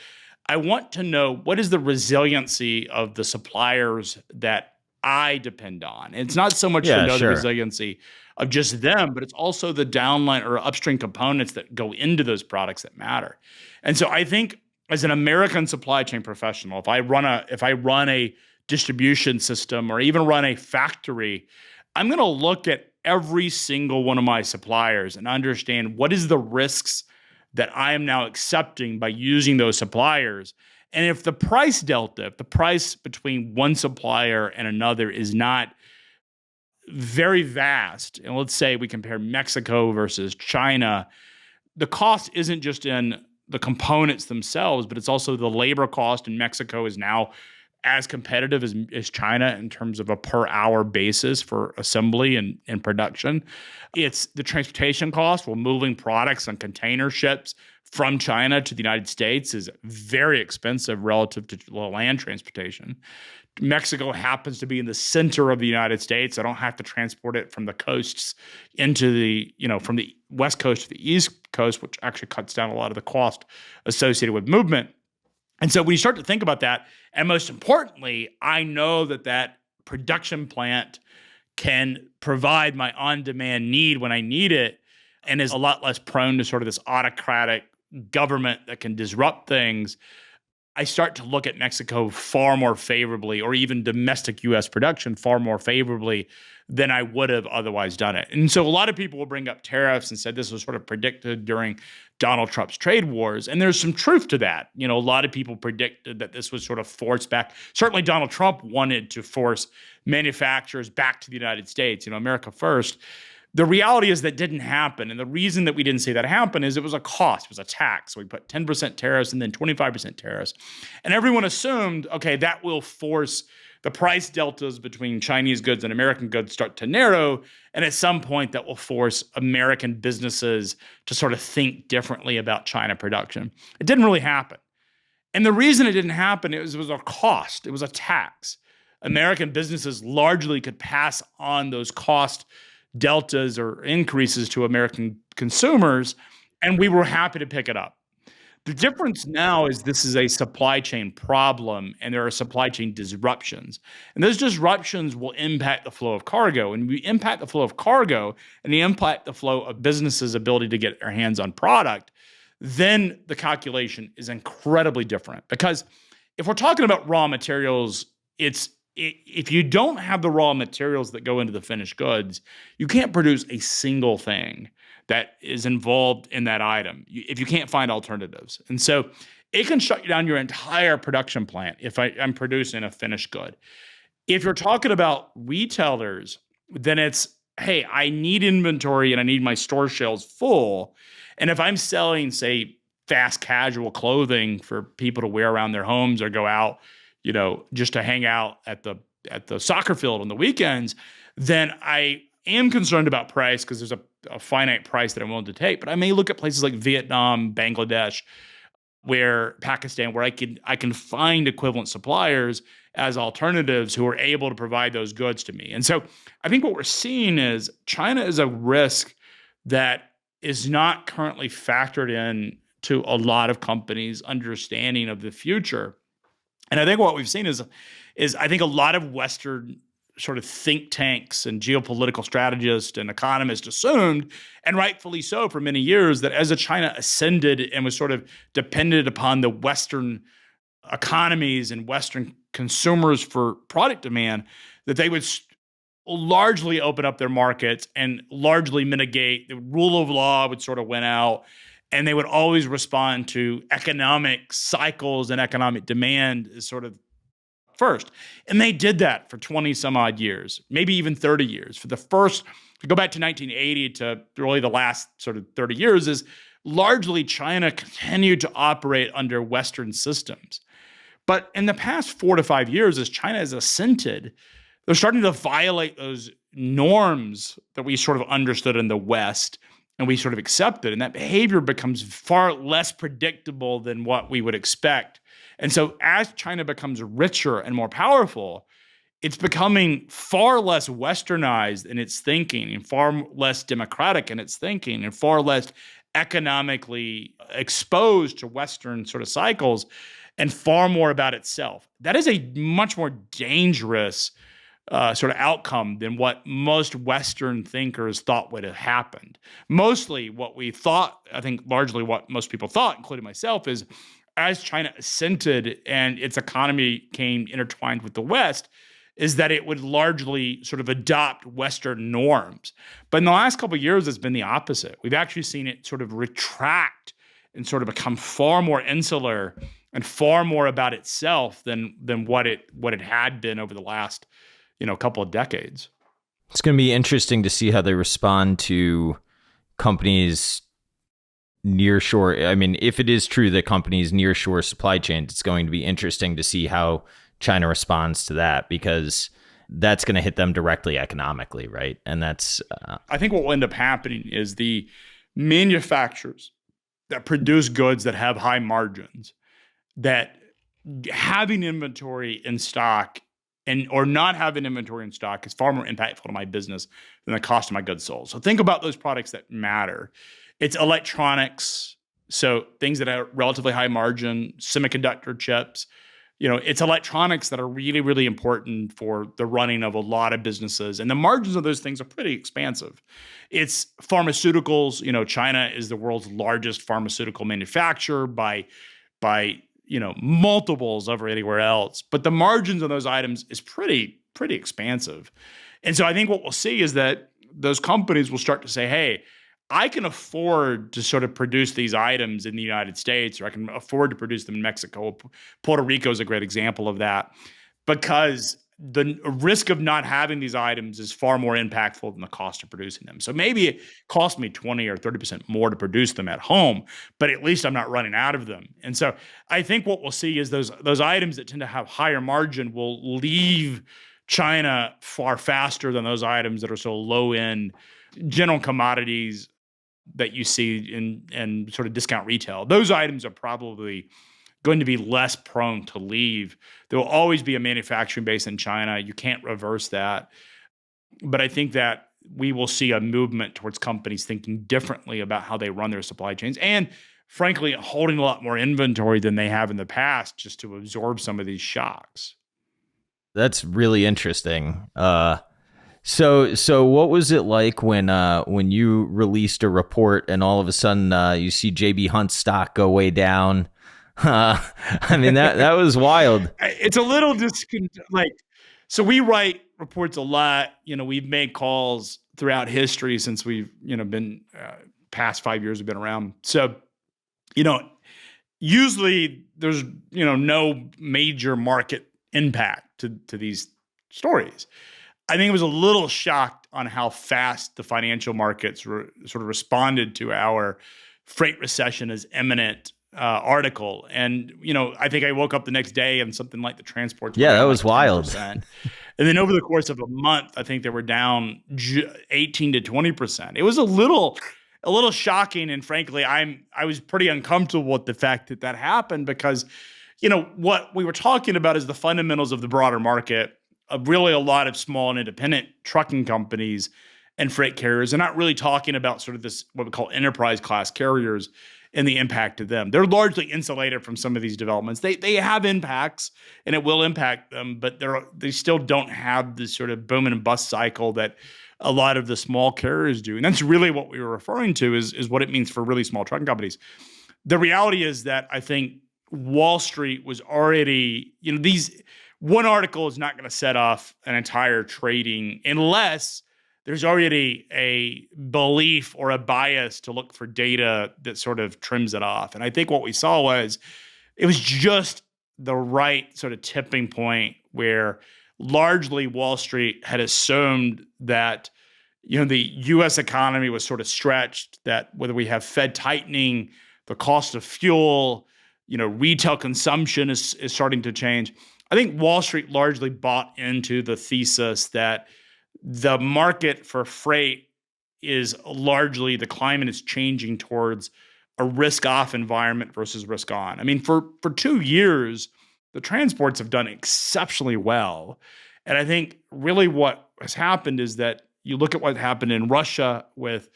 I want to know what is the resiliency of the suppliers that I depend on. And it's not so much to know the resiliency of just them, but it's also the downline or upstream components that go into those products that matter. And so I think as an American supply chain professional, if I run a distribution system or even run a factory, I'm going to look at every single one of my suppliers and understand what is the risks that I am now accepting by using those suppliers. And if the price delta, if the price between one supplier and another is not very vast, and let's say we compare Mexico versus China, the cost isn't just in the components themselves, but it's also the labor cost in Mexico is now as competitive as China in terms of a per hour basis for assembly and production. It's the transportation cost. Well, moving products on container ships from China to the United States is very expensive relative to land transportation. Mexico happens to be in the center of the United States. I don't have to transport it from the coasts from the West Coast to the East Coast, which actually cuts down a lot of the cost associated with movement. And so when you start to think about that, and most importantly, I know that production plant can provide my on-demand need when I need it, and is a lot less prone to sort of this autocratic government that can disrupt things. I start to look at Mexico far more favorably, or even domestic U.S. production far more favorably than I would have otherwise done it. And so a lot of people will bring up tariffs and said this was sort of predicted during Donald Trump's trade wars. And there's some truth to that. A lot of people predicted that this was sort of forced back. Certainly Donald Trump wanted to force manufacturers back to the United States, America first. The reality is that didn't happen. And the reason that we didn't see that happen is it was a cost, it was a tax. So we put 10% tariffs and then 25% tariffs. And everyone assumed, okay, that will force the price deltas between Chinese goods and American goods start to narrow. And at some point that will force American businesses to sort of think differently about China production. It didn't really happen. And the reason it didn't happen, it was a cost. It was a tax. American businesses largely could pass on those cost deltas or increases to American consumers, and we were happy to pick it up. The difference now is this is a supply chain problem, and there are supply chain disruptions. And those disruptions will impact the flow of cargo. And we impact the flow of cargo, and they impact the flow of businesses' ability to get their hands on product, then the calculation is incredibly different. Because if we're talking about raw materials, if you don't have the raw materials that go into the finished goods, you can't produce a single thing that is involved in that item if you can't find alternatives. And so it can shut you down your entire production plant if I'm producing a finished good. If you're talking about retailers, then it's, hey, I need inventory and I need my store shelves full. And if I'm selling, say, fast casual clothing for people to wear around their homes or go out, just to hang out at the soccer field on the weekends, then I am concerned about price because there's a finite price that I'm willing to take. But I may look at places like Vietnam, Bangladesh, Pakistan, where I can find equivalent suppliers as alternatives who are able to provide those goods to me. And so I think what we're seeing is China is a risk that is not currently factored in to a lot of companies' understanding of the future. And I think what we've seen is I think a lot of Western sort of think tanks and geopolitical strategists and economists assumed, and rightfully so for many years, that as China ascended and was sort of dependent upon the Western economies and Western consumers for product demand, that they would largely open up their markets and largely mitigate. The rule of law would sort of win out, and they would always respond to economic cycles and economic demand as sort of first. And they did that for 20 some odd years, maybe even 30 years. For the first, to go back to 1980 to really the last sort of 30 years, is largely China continued to operate under Western systems. But in the past 4 to 5 years, as China has ascended, they're starting to violate those norms that we sort of understood in the West and we sort of accepted. And that behavior becomes far less predictable than what we would expect. And so as China becomes richer and more powerful, it's becoming far less westernized in its thinking and far less democratic in its thinking and far less economically exposed to Western sort of cycles and far more about itself. That is a much more dangerous sort of outcome than what most Western thinkers thought would have happened. Mostly what we thought, I think largely what most people thought, including myself, is as China ascended and its economy came intertwined with the West, is that it would largely sort of adopt Western norms. But in the last couple of years, it's been the opposite. We've actually seen it sort of retract and sort of become far more insular and far more about itself than what it had been over the last couple of decades. It's going to be interesting to see how they respond to companies nearshore. I mean, if it is true that companies nearshore supply chains, it's going to be interesting to see how China responds to that, because that's going to hit them directly economically, right? And that's I think what will end up happening is the manufacturers that produce goods that have high margins, that having inventory in stock or not having inventory in stock is far more impactful to my business than the cost of my goods sold. So think about those products that matter. It's electronics, so things that are relatively high margin, semiconductor chips. It's electronics that are really, really important for the running of a lot of businesses. And the margins of those things are pretty expansive. It's pharmaceuticals. China is the world's largest pharmaceutical manufacturer by multiples over anywhere else. But the margins of those items is pretty expansive. And so I think what we'll see is that those companies will start to say, hey, I can afford to sort of produce these items in the United States, or I can afford to produce them in Mexico. Puerto Rico is a great example of that, because the risk of not having these items is far more impactful than the cost of producing them. So maybe it costs me 20 or 30% more to produce them at home, but at least I'm not running out of them. And so I think what we'll see is those items that tend to have higher margin will leave China far faster than those items that are so low end general commodities that you see in sort of discount retail. Those items are probably going to be less prone to leave. There will always be a manufacturing base in China. You can't reverse that. But I think that we will see a movement towards companies thinking differently about how they run their supply chains, and frankly, holding a lot more inventory than they have in the past just to absorb some of these shocks. That's really interesting. So what was it like when you released a report and all of a sudden you see JB Hunt's stock go way down? I mean, that was wild. It's a little so we write reports a lot. We've made calls throughout history since we've been past 5 years we've been around. So usually there's no major market impact to these stories. I think it was a little shocked on how fast the financial markets sort of responded to our freight recession is imminent article. And, I think I woke up the next day and something like the transports. Yeah, that was wild. 10%. And then over the course of a month, I think they were down 18 to 20%. It was a little shocking. And frankly, I was pretty uncomfortable with the fact that happened, because, what we were talking about is the fundamentals of the broader market, of really a lot of small and independent trucking companies and freight carriers. They're not really talking about sort of this, what we call enterprise class carriers and the impact to them. They're largely insulated from some of these developments. They have impacts and it will impact them, but they still don't have this sort of boom and bust cycle that a lot of the small carriers do. And that's really what we were referring to is what it means for really small trucking companies. The reality is that I think Wall Street was already, one article is not going to set off an entire trading unless there's already a belief or a bias to look for data that sort of trims it off. And I think what we saw it was just the right sort of tipping point where largely Wall Street had assumed that, the US economy was sort of stretched, that whether we have Fed tightening, the cost of fuel, retail consumption is starting to change. I think Wall Street largely bought into the thesis that the market for freight is largely, the climate is changing towards a risk-off environment versus risk-on. I mean, for 2 years, the transports have done exceptionally well. And I think really what has happened is that you look at what happened in Russia with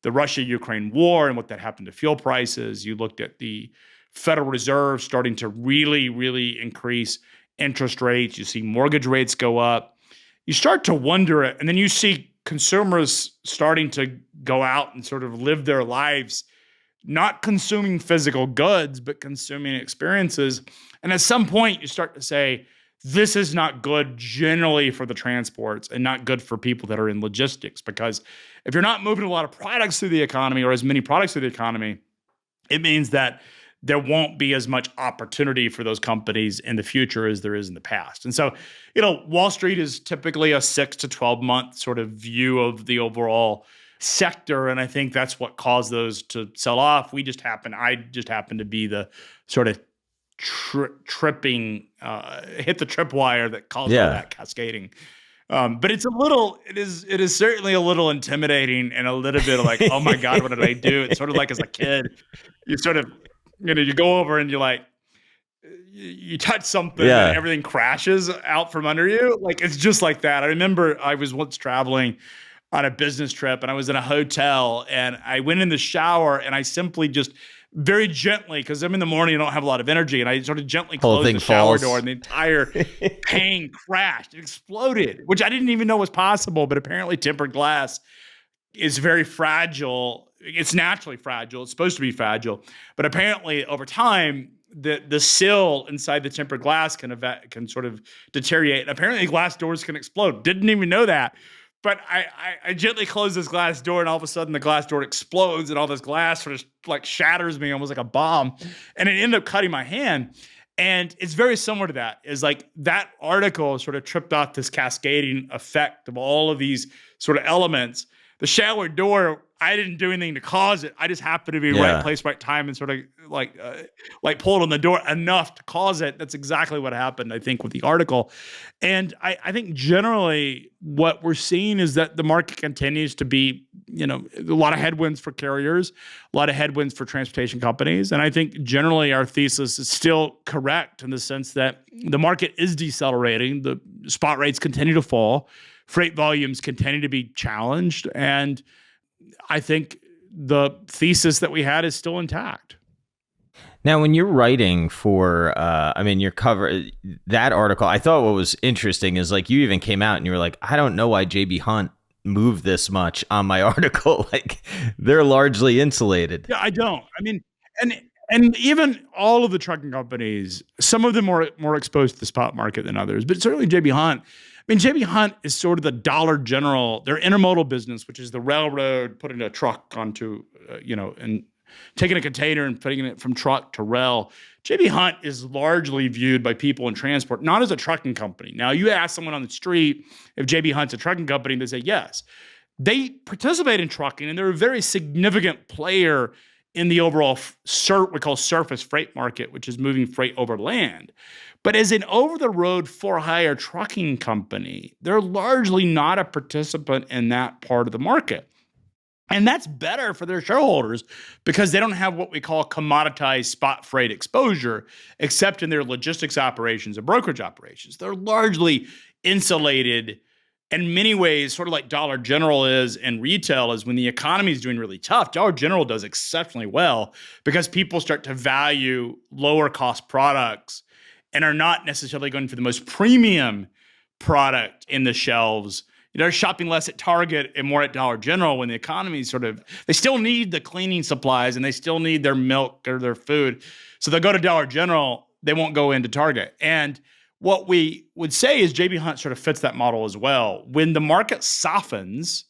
the Russia-Ukraine war and what that happened to fuel prices. You looked at the Federal Reserve starting to really, really increase interest rates. You see mortgage rates go up. You start to wonder, and then you see consumers starting to go out and sort of live their lives, not consuming physical goods, but consuming experiences. And at some point, you start to say, this is not good generally for the transports and not good for people that are in logistics. Because if you're not moving a lot of products through the economy or as many products through the economy, it means that there won't be as much opportunity for those companies in the future as there is in the past. And so, Wall Street is typically a 6 to 12 month sort of view of the overall sector. And I think that's what caused those to sell off. I just happened to be the sort of tripping, hit the tripwire that caused all that cascading. But it is certainly a little intimidating and a little bit like, oh my God, what did I do? It's sort of like as a kid, you sort of, you go over and you're like, you touch something and everything crashes out from under you. Like, it's just like that. I remember I was once traveling on a business trip and I was in a hotel and I went in the shower and I simply just very gently, because I'm in the morning, I don't have a lot of energy, and I sort of gently closed the shower door and the entire pane crashed. It exploded, which I didn't even know was possible, but apparently tempered glass is very fragile. It's naturally fragile. It's supposed to be fragile. But apparently over time, the sill inside the tempered glass can sort of deteriorate. And apparently glass doors can explode. Didn't even know that. But I gently closed this glass door, and all of a sudden the glass door explodes, and all this glass sort of like shatters me almost like a bomb. And it ended up cutting my hand. And it's very similar to that. Is like that article sort of tripped off this cascading effect of all of these sort of elements. The shower door, I didn't do anything to cause it. I just happened to be right place, right time, and sort of like pulled on the door enough to cause it. That's exactly what happened, I think, with the article. And I think generally what we're seeing is that the market continues to be, a lot of headwinds for carriers, a lot of headwinds for transportation companies. And I think generally our thesis is still correct in the sense that the market is decelerating. The spot rates continue to fall. Freight volumes continue to be challenged. And I think the thesis that we had is still intact. Now, when you're writing for, your cover, that article, I thought what was interesting is like you even came out and you were like, I don't know why JB Hunt moved this much on my article. Like, they're largely insulated. Yeah, I don't. I mean, and even all of the trucking companies, some of them are more exposed to the spot market than others, but certainly JB Hunt. I mean, JB Hunt is sort of the Dollar General, their intermodal business, which is the railroad putting a truck onto, and taking a container and putting it from truck to rail. JB Hunt is largely viewed by people in transport, not as a trucking company. Now, you ask someone on the street if JB Hunt's a trucking company, they say yes. They participate in trucking, and they're a very significant player in the overall we call surface freight market, which is moving freight over land. But as an over-the-road for-hire trucking company, they're largely not a participant in that part of the market. And that's better for their shareholders because they don't have what we call commoditized spot freight exposure, except in their logistics operations and brokerage operations. They're largely insulated In many ways, sort of like Dollar General is in retail, is when the economy is doing really tough, Dollar General does exceptionally well because people start to value lower cost products and are not necessarily going for the most premium product in the shelves. They're shopping less at Target and more at Dollar General when the economy is they still need the cleaning supplies and they still need their milk or their food. So they'll go to Dollar General, they won't go into Target. And what we would say is JB Hunt sort of fits that model as well. When the market softens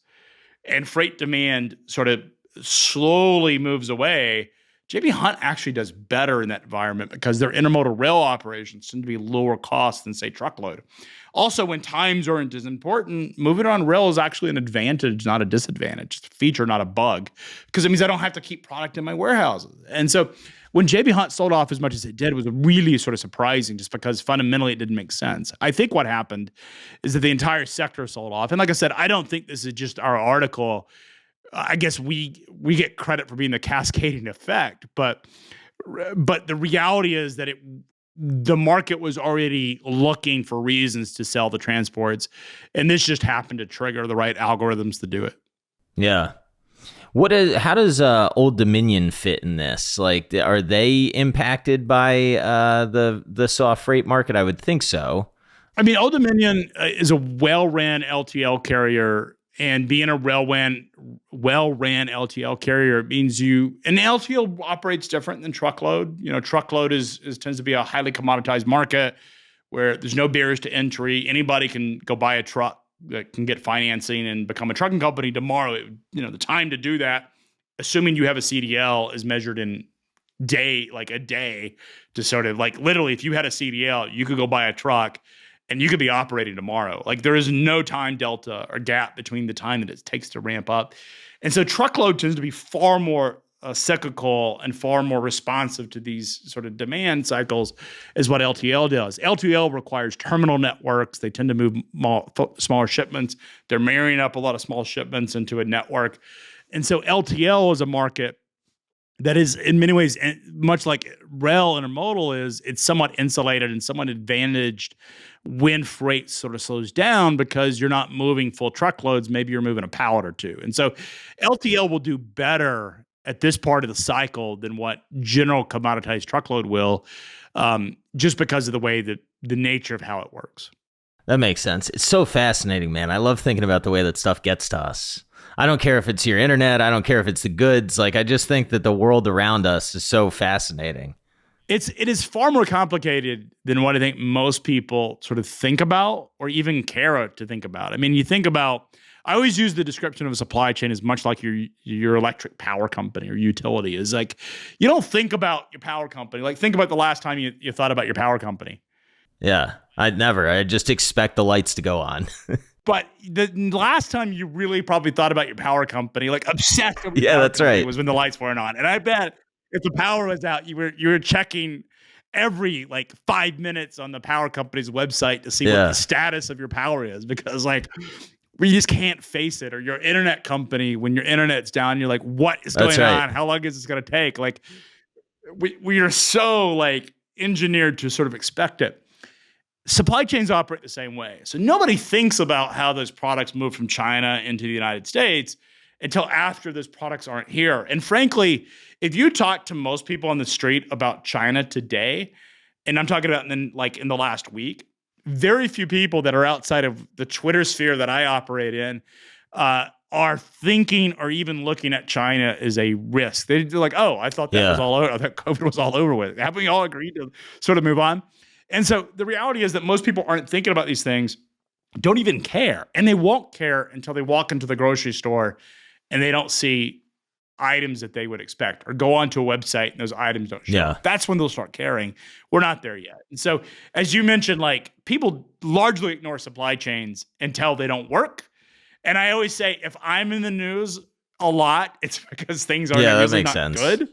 and freight demand sort of slowly moves away, JB Hunt actually does better in that environment because their intermodal rail operations tend to be lower cost than, say, truckload. Also, when times aren't as important, moving on rail is actually an advantage, not a disadvantage. It's a feature, not a bug, because it means I don't have to keep product in my warehouses. And so when JB Hunt sold off as much as it did, it was really sort of surprising just because fundamentally it didn't make sense. I think what happened is that the entire sector sold off. And like I said, I don't think this is just our article. I guess we get credit for being the cascading effect, but the reality is that the market was already looking for reasons to sell the transports, and this just happened to trigger the right algorithms to do it. Yeah. How does Old Dominion fit in this? Like, are they impacted by the soft freight market? I would think so. I mean, Old Dominion is a well-ran LTL carrier, and being a well-ran LTL carrier means and LTL operates different than truckload. Truckload tends to be a highly commoditized market where there's no barriers to entry. Anybody can go buy a truck that can get financing and become a trucking company tomorrow. The time to do that, assuming you have a CDL, is measured in a day to sort of like literally, if you had a CDL, you could go buy a truck and you could be operating tomorrow. Like there is no time delta or gap between the time that it takes to ramp up. And so truckload tends to be far more cyclical and far more responsive to these sort of demand cycles is what LTL does. LTL requires terminal networks. They tend to move smaller shipments. They're marrying up a lot of small shipments into a network. And so LTL is a market that is in many ways, much like rail intermodal is, it's somewhat insulated and somewhat advantaged when freight sort of slows down because you're not moving full truckloads. Maybe you're moving a pallet or two. And so LTL will do better at this part of the cycle than what general commoditized truckload will, just because of the way that the nature of how it works. That makes sense. It's so fascinating, man. I love thinking about the way that stuff gets to us. I don't care if it's your internet. I don't care if it's the goods. Like, I just think that the world around us is so fascinating. It is far more complicated than what I think most people sort of think about or even care to think about. I mean, I always use the description of a supply chain as much like your electric power company or utility. Is like, you don't think about your power company. Like, think about the last time you thought about your power company. Yeah, I just expect the lights to go on. But the last time you really probably thought about your power company, like obsessed with yeah, that's right, was when the lights weren't on. And I bet if the power was out, you were checking every 5 minutes on the power company's website to see what the status of your power is, because we just can't face it. Or your internet company, when your internet's down, you're like, what is going on? How long is this going to take? Like we are so engineered to sort of expect it. Supply chains operate the same way. So nobody thinks about how those products move from China into the United States until after those products aren't here. And frankly, if you talk to most people on the street about China today, and I'm talking about in the last week, very few people that are outside of the Twitter sphere that I operate in are thinking or even looking at China as a risk. They're like, oh, I thought that was all over. I thought COVID was all over with. Haven't we all agreed to sort of move on? And so the reality is that most people aren't thinking about these things, don't even care. And they won't care until they walk into the grocery store and they don't see items that they would expect, or go onto a website and those items don't show up. That's when they'll start caring. We're not there yet. And so, as you mentioned, people largely ignore supply chains until they don't work. And I always say, if I'm in the news a lot, it's because things are usually not good.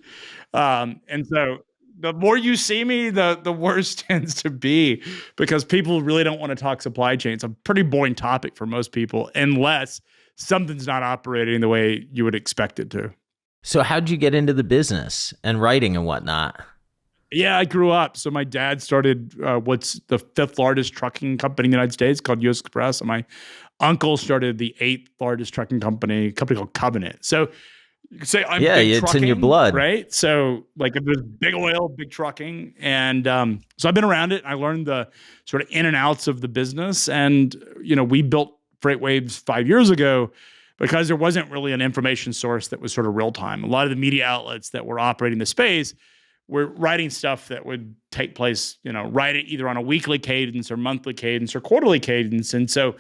And so the more you see me, the worse tends to be, because people really don't want to talk supply chain. It's a pretty boring topic for most people, unless something's not operating the way you would expect it to. So how'd you get into the business and writing and whatnot? Yeah, I grew up. So my dad started what's the fifth largest trucking company in the United States, called US Xpress. And my uncle started the 8th largest trucking company, a company called Covenant. So you could say I'm Yeah, big it's in your trucking, blood. right? So like if there's big oil, big trucking. And so I've been around it. I learned the sort of in and outs of the business. And, we built FreightWaves 5 years ago because there wasn't really an information source that was sort of real time. A lot of the media outlets that were operating the space were writing stuff that would take place, write it either on a weekly cadence or monthly cadence or quarterly cadence. And so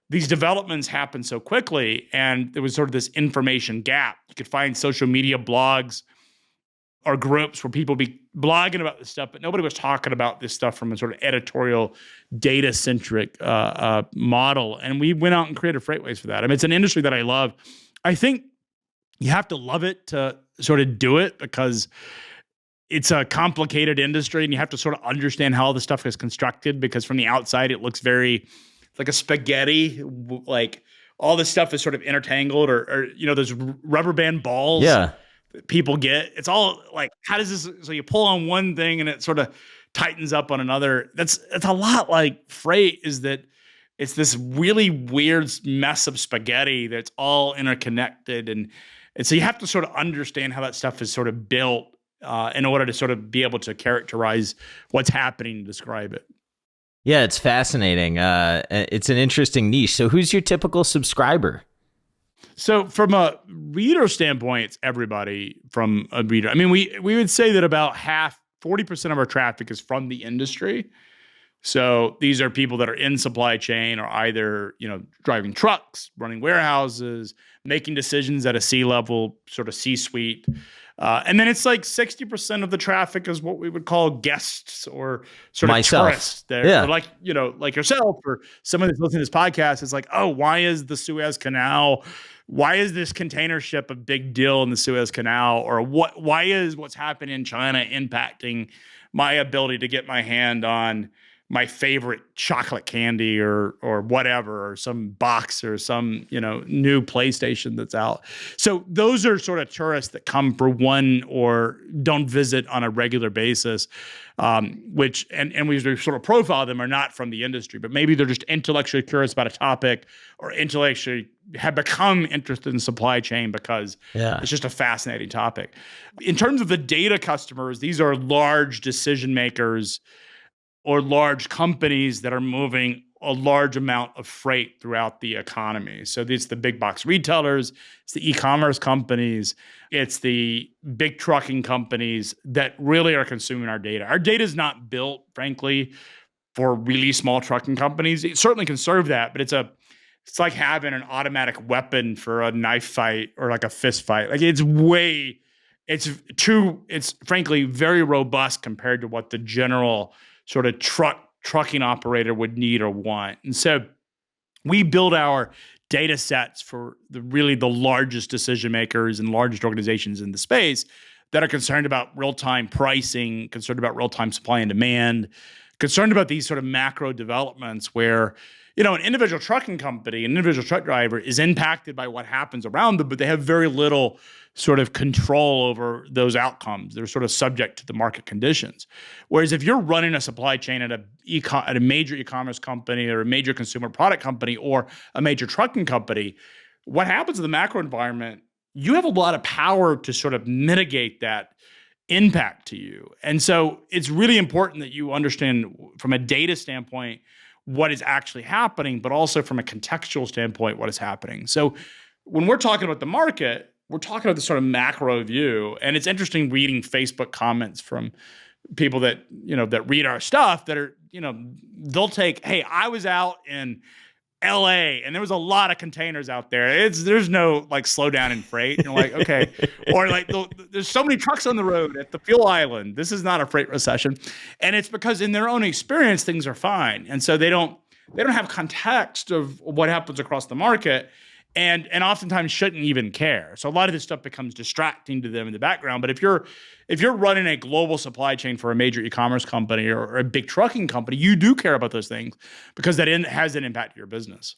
these developments happen so quickly, and there was sort of this information gap. You could find social media blogs or groups where people be blogging about this stuff, but nobody was talking about this stuff from a sort of editorial, data-centric model. And we went out and created FreightWaves for that. I mean, it's an industry that I love. I think you have to love it to sort of do it because it's a complicated industry, and you have to sort of understand how all the stuff is constructed, because from the outside, it looks very like a spaghetti, like all this stuff is sort of intertangled, or those rubber band balls Yeah. that people get. It's all like, how does this? So you pull on one thing and it sort of tightens up on another. It's a lot like freight. Is that it's this really weird mess of spaghetti that's all interconnected, and so you have to sort of understand how that stuff is sort of built in order to sort of be able to characterize what's happening and describe it. Yeah, it's fascinating. It's an interesting niche. So who's your typical subscriber? So from a reader standpoint, it's everybody from a reader. I mean, we would say that about 40% of our traffic is from the industry. So these are people that are in supply chain, or either, driving trucks, running warehouses, making decisions at a C-level, sort of C-suite. And then it's like 60% of the traffic is what we would call guests, or sort of Myself. tourists. Or like, like yourself, or someone that's listening to this podcast is like, oh, why is the Suez Canal? Why is this container ship a big deal in the Suez Canal? Or why is what's happening in China impacting my ability to get my hand on my favorite chocolate candy, or whatever, or some box, or some, new PlayStation that's out. So those are sort of tourists that come for one or don't visit on a regular basis, which, and we sort of profile them, are not from the industry, but maybe they're just intellectually curious about a topic, or intellectually have become interested in supply chain because it's just a fascinating topic. In terms of the data customers, these are large decision makers or large companies that are moving a large amount of freight throughout the economy. So it's the big box retailers, it's the e-commerce companies, it's the big trucking companies that really are consuming our data. Our data is not built, frankly, for really small trucking companies. It certainly can serve that, but it's like having an automatic weapon for a knife fight or like a fist fight. Like it's frankly very robust compared to what the general sort of trucking operator would need or want. And so we build our data sets for the largest decision makers and largest organizations in the space that are concerned about real-time pricing, concerned about real-time supply and demand, concerned about these sort of macro developments where, an individual trucking company, an individual truck driver is impacted by what happens around them, but they have very little sort of control over those outcomes. They're sort of subject to the market conditions. Whereas if you're running a supply chain at a major e-commerce company, or a major consumer product company, or a major trucking company, what happens in the macro environment, you have a lot of power to sort of mitigate that impact to you. And so it's really important that you understand from a data standpoint what is actually happening, but also from a contextual standpoint what is happening. So when we're talking about the market, we're talking about the sort of macro view. And it's interesting reading Facebook comments from people that, that read our stuff, that are, they'll take, hey, I was out in LA and there was a lot of containers out there. There's no like slowdown in freight. And you're like, okay. Or like there's so many trucks on the road at the fuel island. This is not a freight recession. And it's because in their own experience, things are fine. And so they don't have context of what happens across the market, and oftentimes shouldn't even care. So a lot of this stuff becomes distracting to them in the background. But if you're running a global supply chain for a major e-commerce company or a big trucking company, you do care about those things because that has an impact to your business.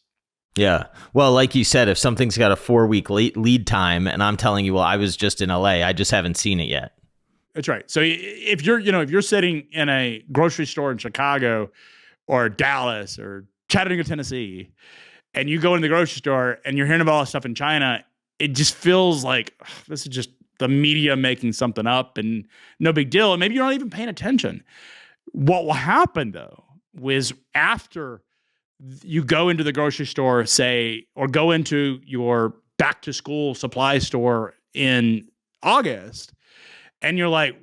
Yeah. Well, like you said, if something's got a 4-week lead time and I'm telling you, well, I was just in LA, I just haven't seen it yet. That's right. So if you're sitting in a grocery store in Chicago or Dallas or Chattanooga, Tennessee, and you go into the grocery store and you're hearing about all this stuff in China, it just feels like this is just the media making something up and no big deal. And maybe you're not even paying attention. What will happen though was after you go into the grocery store, say, or go into your back to school supply store in August, and you're like,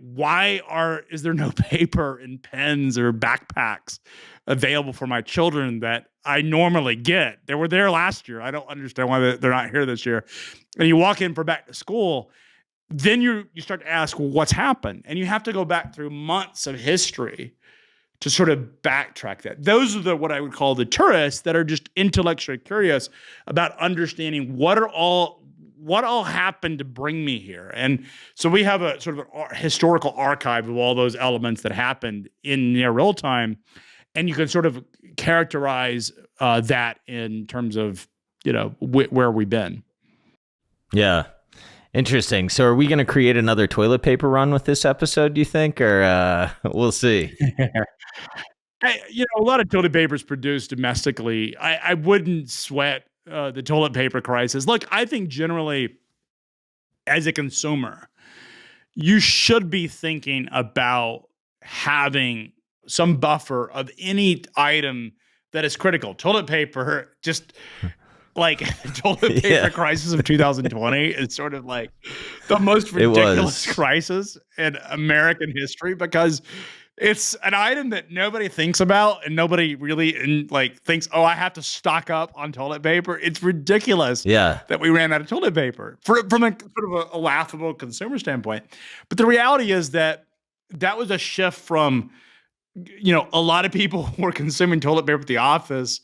is there no paper and pens or backpacks available for my children that I normally get? They were there last year. I don't understand why they're not here this year. And you walk in for back to school, then you start to ask, well, what's happened? And you have to go back through months of history to sort of backtrack that. Those are what I would call the tourists that are just intellectually curious about understanding what all happened to bring me here. And so we have a sort of a historical archive of all those elements that happened in near real time. And you can sort of characterize that in terms of, where we've been. Yeah. Interesting. So are we going to create another toilet paper run with this episode, do you think? Or we'll see. A lot of toilet paper is produced domestically. I wouldn't sweat the toilet paper crisis. Look, I think generally, as a consumer, you should be thinking about having some buffer of any item that is critical. Toilet paper, just like the toilet paper crisis of 2020 is sort of like the most ridiculous crisis in American history, because it's an item that nobody thinks about and nobody really thinks, oh, I have to stock up on toilet paper. It's ridiculous that we ran out of toilet paper from a sort of a laughable consumer standpoint. But the reality is that was a shift from, a lot of people were consuming toilet paper at the office.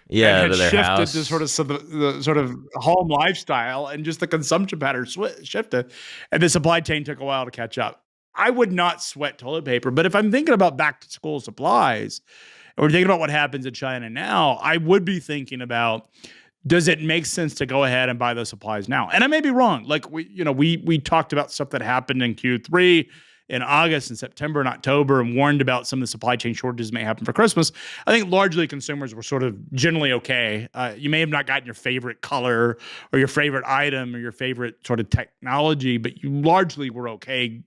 Yeah, had to their shifted house. to the sort of home lifestyle, and just the consumption pattern shifted, and the supply chain took a while to catch up. I would not sweat toilet paper, but if I'm thinking about back to school supplies, and we're thinking about what happens in China now, I would be thinking about, does it make sense to go ahead and buy those supplies now? And I may be wrong. Like we talked about stuff that happened in Q3 in August and September and October, and warned about some of the supply chain shortages may happen for Christmas. I think largely consumers were sort of generally okay. You may have not gotten your favorite color or your favorite item or your favorite sort of technology, but you largely were okay.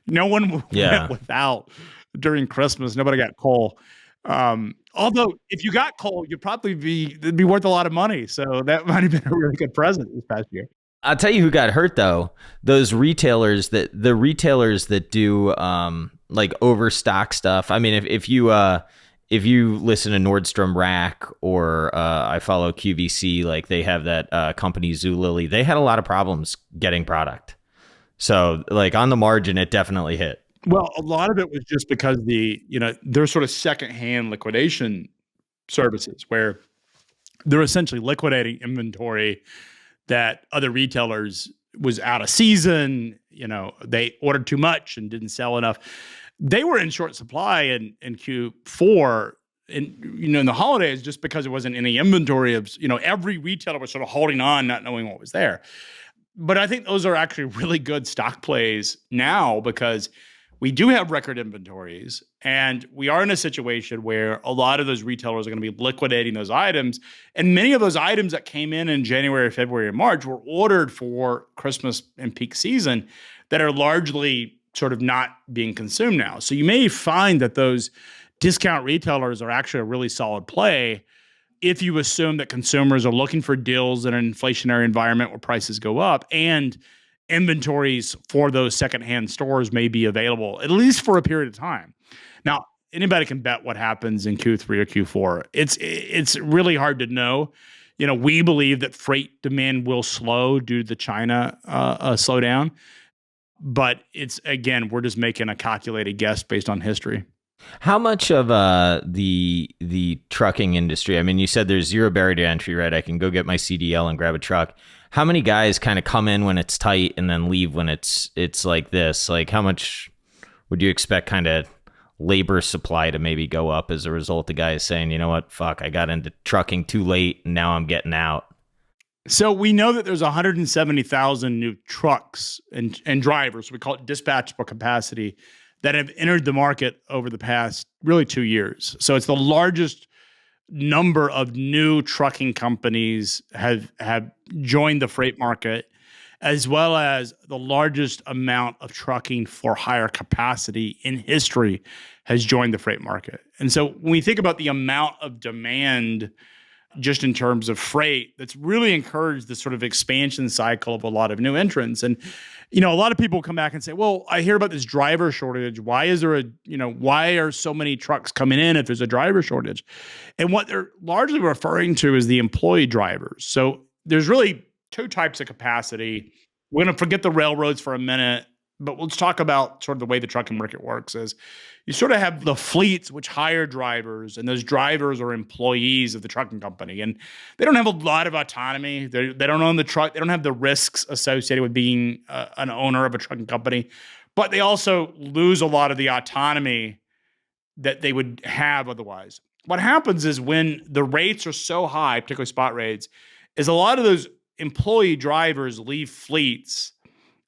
No one went without during Christmas. Nobody got coal. Although if you got coal, it'd be worth a lot of money. So that might have been a really good present this past year. I'll tell you who got hurt though. Those retailers that do overstock stuff. I mean, if you listen to Nordstrom Rack or I follow QVC, like they have that company Zulily, they had a lot of problems getting product. So like on the margin, it definitely hit. Well, a lot of it was just because they're sort of secondhand liquidation services where they're essentially liquidating inventory that other retailers was out of season. They ordered too much and didn't sell enough. They were in short supply in Q4 in the holidays, just because there wasn't any inventory of, every retailer was sort of holding on, not knowing what was there. But I think those are actually really good stock plays now, because we do have record inventories, and we are in a situation where a lot of those retailers are going to be liquidating those items. And many of those items that came in January, February, and March were ordered for Christmas and peak season that are largely sort of not being consumed now. So you may find that those discount retailers are actually a really solid play if you assume that consumers are looking for deals in an inflationary environment where prices go up, and inventories for those secondhand stores may be available, at least for a period of time. Now, anybody can bet what happens in Q3 or Q4. It's really hard to know. We believe that freight demand will slow due to the China slowdown. But we're just making a calculated guess based on history. How much of the trucking industry? I mean, you said there's zero barrier to entry, right? I can go get my CDL and grab a truck. How many guys kind of come in when it's tight and then leave when it's like this? Like, how much would you expect kind of labor supply to maybe go up as a result of guys saying, you know what, fuck, I got into trucking too late and now I'm getting out? So we know that there's 170,000 new trucks and drivers, we call it dispatchable capacity, that have entered the market over the past really 2 years. So it's the largest number of new trucking companies have joined the freight market, as well as the largest amount of trucking for higher capacity in history has joined the freight market. And so when we think about the amount of demand just in terms of freight, that's really encouraged the sort of expansion cycle of a lot of new entrants. And, a lot of people come back and say, well, I hear about this driver shortage. Why is there why are so many trucks coming in if there's a driver shortage? And what they're largely referring to is the employee drivers. So there's really two types of capacity. We're going to forget the railroads for a minute, but let's talk about sort of the way the trucking market works is you sort of have the fleets which hire drivers, and those drivers are employees of the trucking company. And they don't have a lot of autonomy. They don't own the truck. They don't have the risks associated with being an owner of a trucking company, but they also lose a lot of the autonomy that they would have otherwise. What happens is when the rates are so high, particularly spot rates, is a lot of those employee drivers leave fleets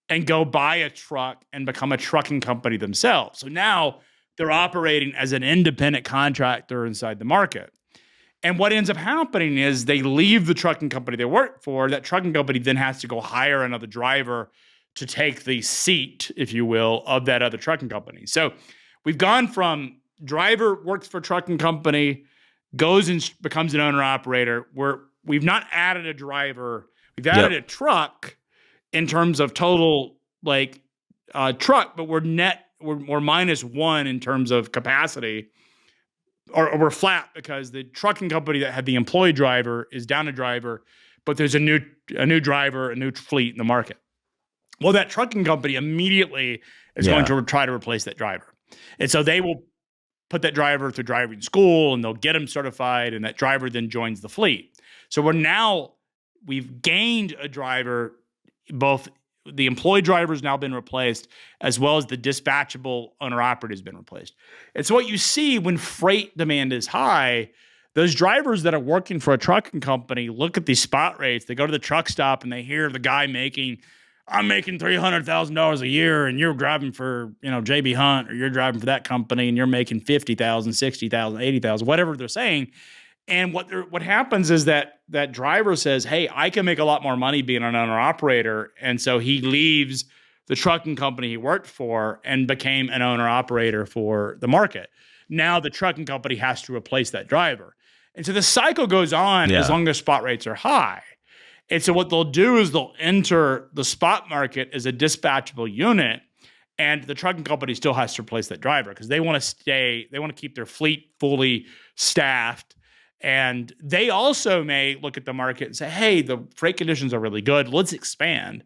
and go buy a truck and become a trucking company themselves. So now they're operating as an independent contractor inside the market. And what ends up happening is they leave the trucking company they work for. That trucking company then has to go hire another driver to take the seat, if you will, of that other trucking company. So we've gone from driver works for a trucking company, goes and becomes an owner operator, where we've not added a driver, we've added a truck in terms of total truck, but we're -1 in terms of capacity, or we're flat because the trucking company that had the employee driver is down a driver, but there's a new driver, a new fleet in the market. Well, that trucking company immediately is going to try to replace that driver. And so they will put that driver through driving school, and they'll get him certified, and that driver then joins the fleet. So we've gained a driver. Both the employee driver has now been replaced, as well as the dispatchable owner-operator has been replaced. And so what you see when freight demand is high, those drivers that are working for a trucking company look at these spot rates. They go to the truck stop and they hear the guy I'm making $300,000 a year, and you're driving for, JB Hunt, or you're driving for that company, and you're making $50,000, $60,000, $80,000, whatever they're saying. And what happens is that driver says, hey, I can make a lot more money being an owner-operator. And so he leaves the trucking company he worked for and became an owner-operator for the market. Now the trucking company has to replace that driver. And so the cycle goes on as long as spot rates are high. And so what they'll do is they'll enter the spot market as a dispatchable unit, and the trucking company still has to replace that driver because they want to keep their fleet fully staffed. And they also may look at the market and say, hey, the freight conditions are really good, let's expand.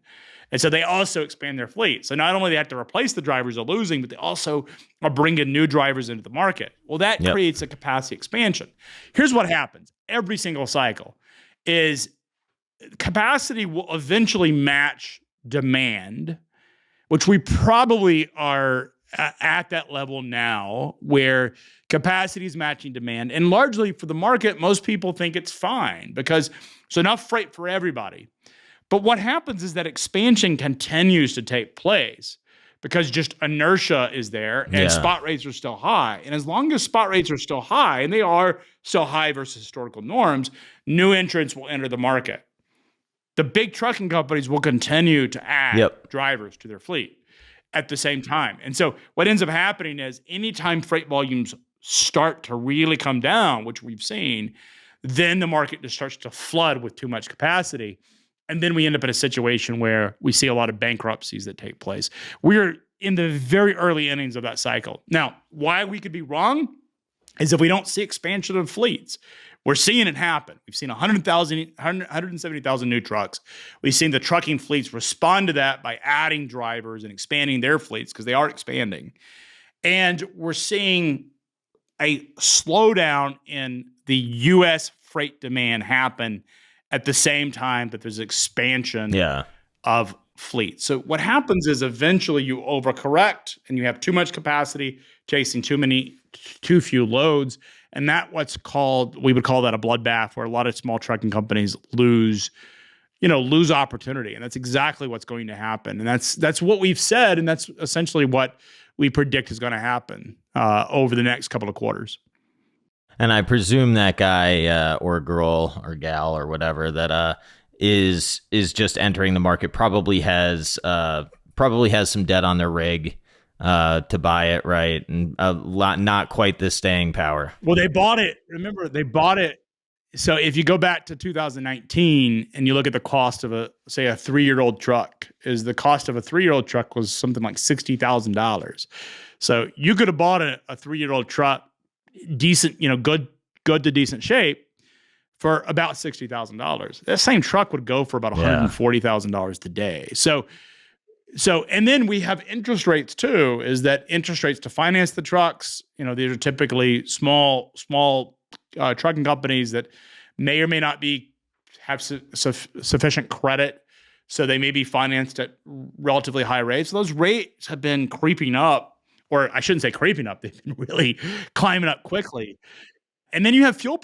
And so they also expand their fleet. So not only they have to replace the drivers they're losing, but they also are bringing new drivers into the market. Well, that creates a capacity expansion. Here's what happens. Every single cycle is capacity will eventually match demand, which we probably are at that level now, where capacity is matching demand. And largely for the market, most people think it's fine because it's enough freight for everybody. But what happens is that expansion continues to take place because just inertia is there, and spot rates are still high. And as long as spot rates are still high, and they are still high versus historical norms, new entrants will enter the market. The big trucking companies will continue to add drivers to their fleet at the same time. And so what ends up happening is anytime freight volumes start to really come down, which we've seen, then the market just starts to flood with too much capacity. And then we end up in a situation where we see a lot of bankruptcies that take place. We're in the very early innings of that cycle. Now, why we could be wrong is if we don't see expansion of fleets. We're seeing it happen. We've seen 170,000 new trucks. We've seen the trucking fleets respond to that by adding drivers and expanding their fleets because they are expanding. And we're seeing a slowdown in the U.S. freight demand happen at the same time that there's expansion of fleets. So what happens is eventually you overcorrect and you have too much capacity chasing too few loads. And we would call that a bloodbath, where a lot of small trucking companies lose opportunity. And that's exactly what's going to happen. And that's what we've said. And that's essentially what we predict is going to happen over the next couple of quarters. And I presume that guy or girl or gal or whatever that is just entering the market probably has some debt on their rig to buy it, right? And a lot, not quite the staying power. Well, they bought it. Remember, they bought it. So if you go back to 2019 and you look at the cost of say a 3-year-old truck, is the cost of a 3-year-old truck was something like $60,000. So you could have bought a 3-year-old truck, decent, good to decent shape, for about $60,000. That same truck would go for about $140,000 today. So, and then we have interest rates too, is that interest rates to finance the trucks, these are typically small trucking companies that may or may not have sufficient credit. So they may be financed at relatively high rates. So those rates have been creeping up, or I shouldn't say creeping up. They've been really climbing up quickly. And then you have fuel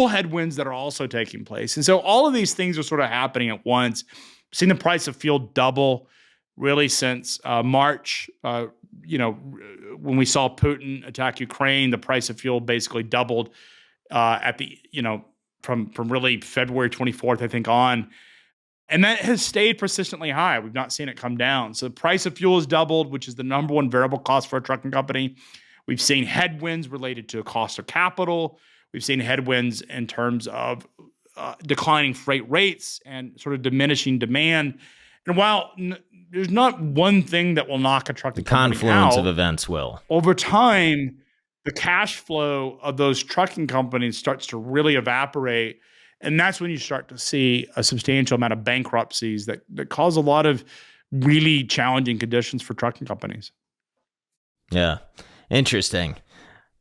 headwinds that are also taking place. And so all of these things are sort of happening at once. Seen the price of fuel double really since March. When we saw Putin attack Ukraine, the price of fuel basically doubled from really February 24th, I think, on. And that has stayed persistently high. We've not seen it come down. So the price of fuel has doubled, which is the number one variable cost for a trucking company. We've seen headwinds related to cost of capital. We've seen headwinds in terms of declining freight rates and sort of diminishing demand. And while there's not one thing that will knock a trucking company out, confluence of events will. Over time, the cash flow of those trucking companies starts to really evaporate. And that's when you start to see a substantial amount of bankruptcies that cause a lot of really challenging conditions for trucking companies. Yeah. Interesting.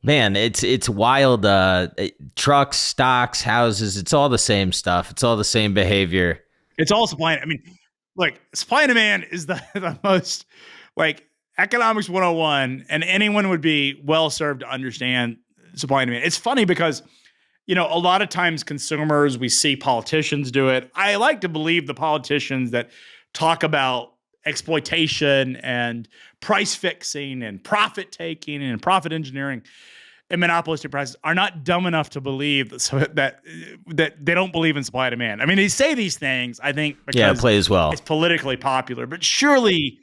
Man, it's wild. Trucks, stocks, houses, it's all the same stuff. It's all the same behavior. It's all supply. I mean, look, supply and demand is the most, like, economics 101, and anyone would be well served to understand supply and demand. It's funny because, a lot of times consumers, we see politicians do it. I like to believe the politicians that talk about exploitation and price fixing and profit taking and profit engineering and monopolistic prices are not dumb enough to believe that they don't believe in supply and demand. I mean, they say these things, I think, because it plays well. It's politically popular, but surely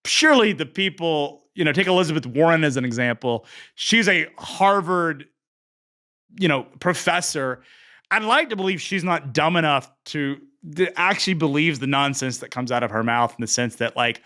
the people, take Elizabeth Warren as an example. She's a Harvard, professor. I'd like to believe she's not dumb enough to actually believes the nonsense that comes out of her mouth, in the sense that like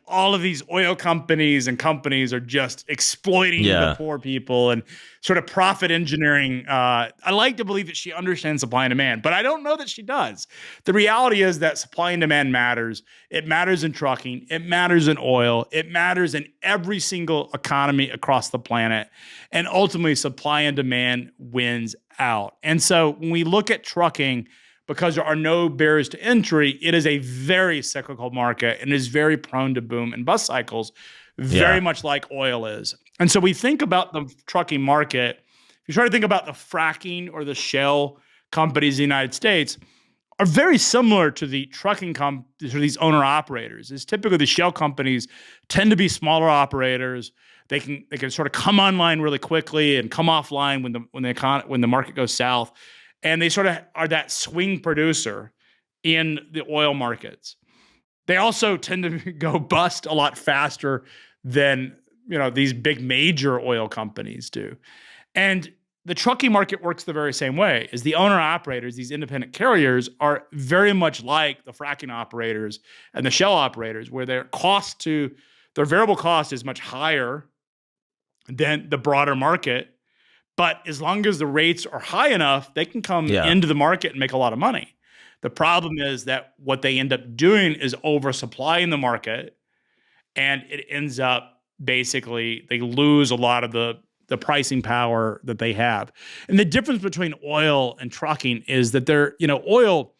all of these oil companies and companies are just exploiting the poor people and sort of profit engineering. I like to believe that she understands supply and demand, but I don't know that she does. The reality is that supply and demand matters. It matters in trucking. It matters in oil. It matters in every single economy across the planet. And ultimately, supply and demand wins out. And so when we look at trucking, because there are no barriers to entry, it is a very cyclical market and is very prone to boom and bust cycles, very much like oil is. And so we think about the trucking market. If you try to think about the fracking or the shale companies in the United States, are very similar to the trucking companies or these owner operators. Is typically the shale companies tend to be smaller operators. They can sort of come online really quickly and come offline when the market goes south. And they sort of are that swing producer in the oil markets. They also tend to go bust a lot faster than these big major oil companies do. And the trucking market works the very same way. Is the owner operators, these independent carriers, are very much like the fracking operators and the shell operators, where their variable cost is much higher than the broader market. But as long as the rates are high enough, they can come into the market and make a lot of money. The problem is that what they end up doing is oversupplying the market, and it ends up basically they lose a lot of the pricing power that they have. And the difference between oil and trucking is that oil,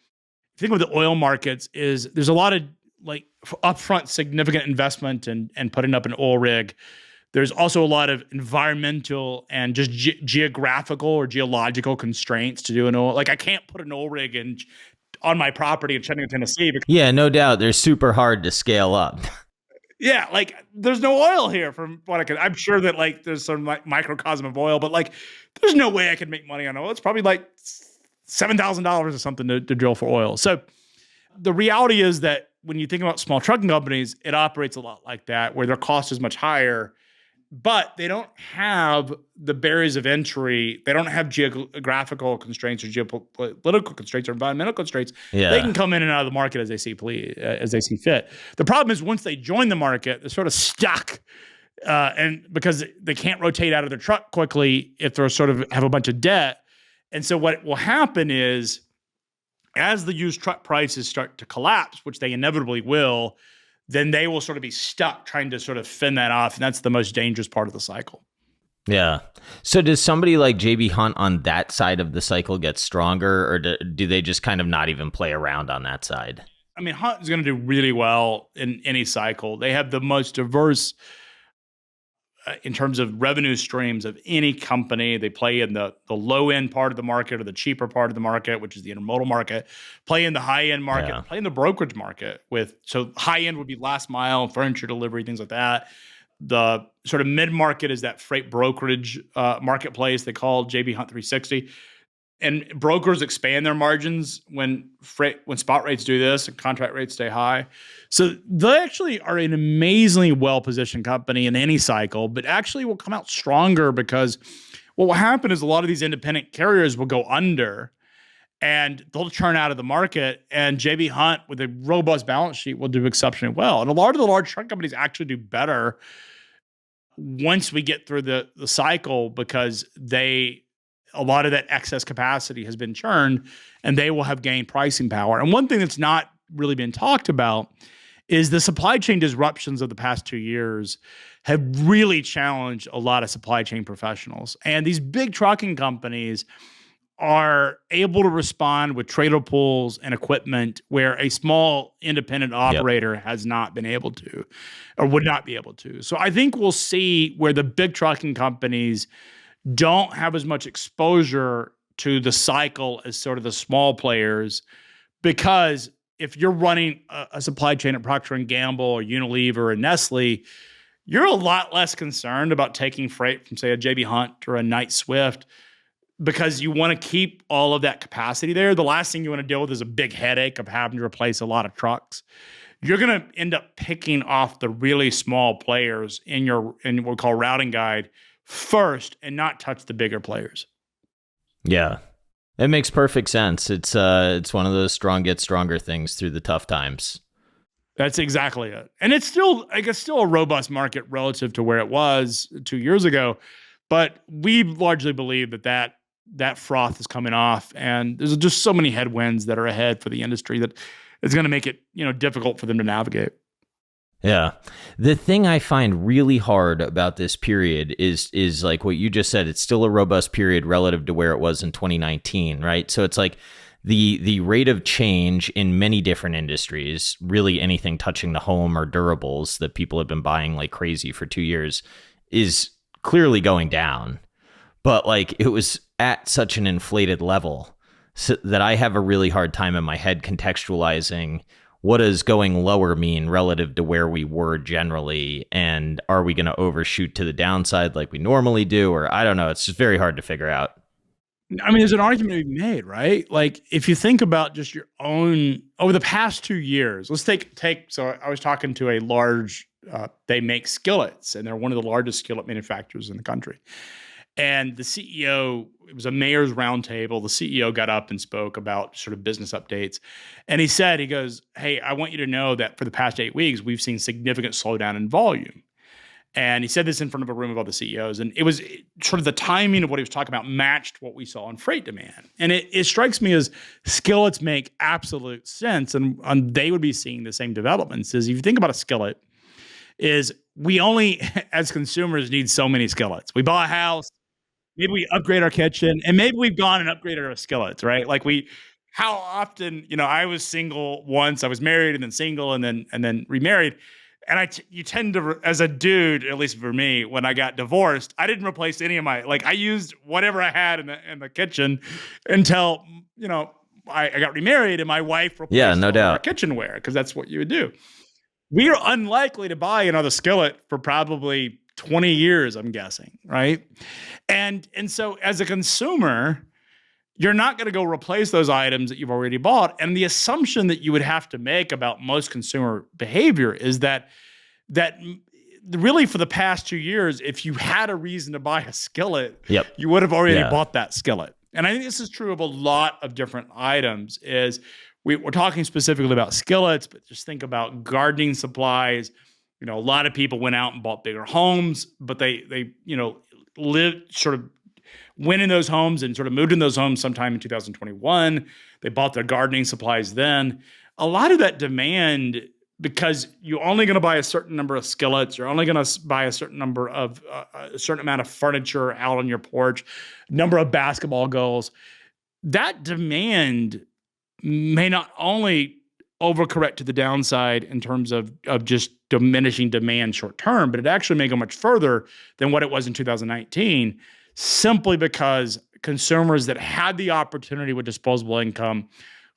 think of the oil markets, is there's a lot of like upfront significant investment and putting up an oil rig. There's also a lot of environmental and just geographical or geological constraints to do an oil. Like I can't put an oil rig on my property in Chattanooga, Tennessee. Yeah, no doubt. They're super hard to scale up. Yeah, like there's no oil here from what I can. I'm sure that like there's some like microcosm of oil, but like there's no way I could make money on oil. It's probably like $7,000 or something to drill for oil. So the reality is that when you think about small trucking companies, it operates a lot like that, where their cost is much higher, but they don't have the barriers of entry. They don't have geographical constraints or geopolitical constraints or environmental constraints. They Yeah. can come in and out of the market as they see fit. The problem is once they join the market, they're sort of stuck, and because they can't rotate out of their truck quickly if they're sort of have a bunch of debt. And so what will happen is as the used truck prices start to collapse, which they inevitably will, then they will sort of be stuck trying to sort of fend that off. And that's the most dangerous part of the cycle. Yeah. So does somebody like JB Hunt on that side of the cycle get stronger, or do they just kind of not even play around on that side? I mean, Hunt is going to do really well in any cycle. They have the most diverse in terms of revenue streams of any company. They play in the low end part of the market or the cheaper part of the market, which is the intermodal market, play in the high end market, Yeah. play in the brokerage market so high end would be last mile, furniture delivery, things like that. The sort of mid market is that freight brokerage marketplace they call JB Hunt 360. And brokers expand their margins when spot rates do this and contract rates stay high. So they actually are an amazingly well-positioned company in any cycle, but actually will come out stronger because what will happen is a lot of these independent carriers will go under and they'll churn out of the market, and JB Hunt with a robust balance sheet will do exceptionally well. And a lot of the large truck companies actually do better once we get through the cycle because a lot of that excess capacity has been churned and they will have gained pricing power. And one thing that's not really been talked about is the supply chain disruptions of the past 2 years have really challenged a lot of supply chain professionals. And these big trucking companies are able to respond with trailer pools and equipment where a small independent Yep. operator has not been able to or would not be able to. So I think we'll see where the big trucking companies don't have as much exposure to the cycle as sort of the small players, because if you're running a supply chain at Procter and Gamble or Unilever or Nestle, you're a lot less concerned about taking freight from, say, a JB Hunt or a Knight Swift because you want to keep all of that capacity there. The last thing you want to deal with is a big headache of having to replace a lot of trucks. You're going to end up picking off the really small players in what we call routing guide first and not touch the bigger players. Yeah. It makes perfect sense. It's one of those strong get stronger things through the tough times. That's exactly it. And it's still, I guess, still a robust market relative to where it was 2 years ago. But we largely believe that froth is coming off, and there's just so many headwinds that are ahead for the industry that it's going to make it, difficult for them to navigate. Yeah. The thing I find really hard about this period is like what you just said, it's still a robust period relative to where it was in 2019, right? So it's like the rate of change in many different industries, really anything touching the home or durables that people have been buying like crazy for 2 years, is clearly going down. But like it was at such an inflated level that I have a really hard time in my head contextualizing what does going lower mean relative to where we were generally, and are we going to overshoot to the downside like we normally do, or I don't know. It's just very hard to figure out. I mean, there's an argument to be made, right? Like, if you think about just your own over the past 2 years, let's take. So, I was talking to a large. They make skillets, and they're one of the largest skillet manufacturers in the country. And the CEO, it was a mayor's roundtable. The CEO got up and spoke about sort of business updates, and he goes, "Hey, I want you to know that for the past 8 weeks, we've seen significant slowdown in volume." And he said this in front of a room of other CEOs. And it was sort of the timing of what he was talking about matched what we saw in freight demand. And it strikes me as skillets make absolute sense. And they would be seeing the same developments. Is if you think about a skillet, is we only, as consumers, need so many skillets. We buy a house, maybe we upgrade our kitchen, and maybe we've gone and upgraded our skillets, right? How often, I was single once, I was married and then single and then remarried. And you tend to, as a dude, at least for me, when I got divorced, I didn't replace any of I used whatever I had in the kitchen until, I got remarried and my wife replaced Yeah, no all of our doubt. kitchenware because that's what you would do. we are unlikely to buy another skillet for probably 20 years, I'm guessing, right? And so as a consumer, you're not going to go replace those items that you've already bought. And the assumption that you would have to make about most consumer behavior is that really for the past 2 years, if you had a reason to buy a skillet, Yep. you would have already Yeah. bought that skillet. And I think this is true of a lot of different items. We're talking specifically about skillets, but just think about gardening supplies. A lot of people went out and bought bigger homes, but they lived sort of went in those homes and sort of moved in those homes sometime in 2021. They bought their gardening supplies then. A lot of that demand, because you're only going to buy a certain number of skillets, you're only going to buy a certain number of a certain amount of furniture out on your porch, number of basketball goals. That demand may not only overcorrect to the downside in terms of just diminishing demand short term, but it actually may go much further than what it was in 2019, simply because consumers that had the opportunity with disposable income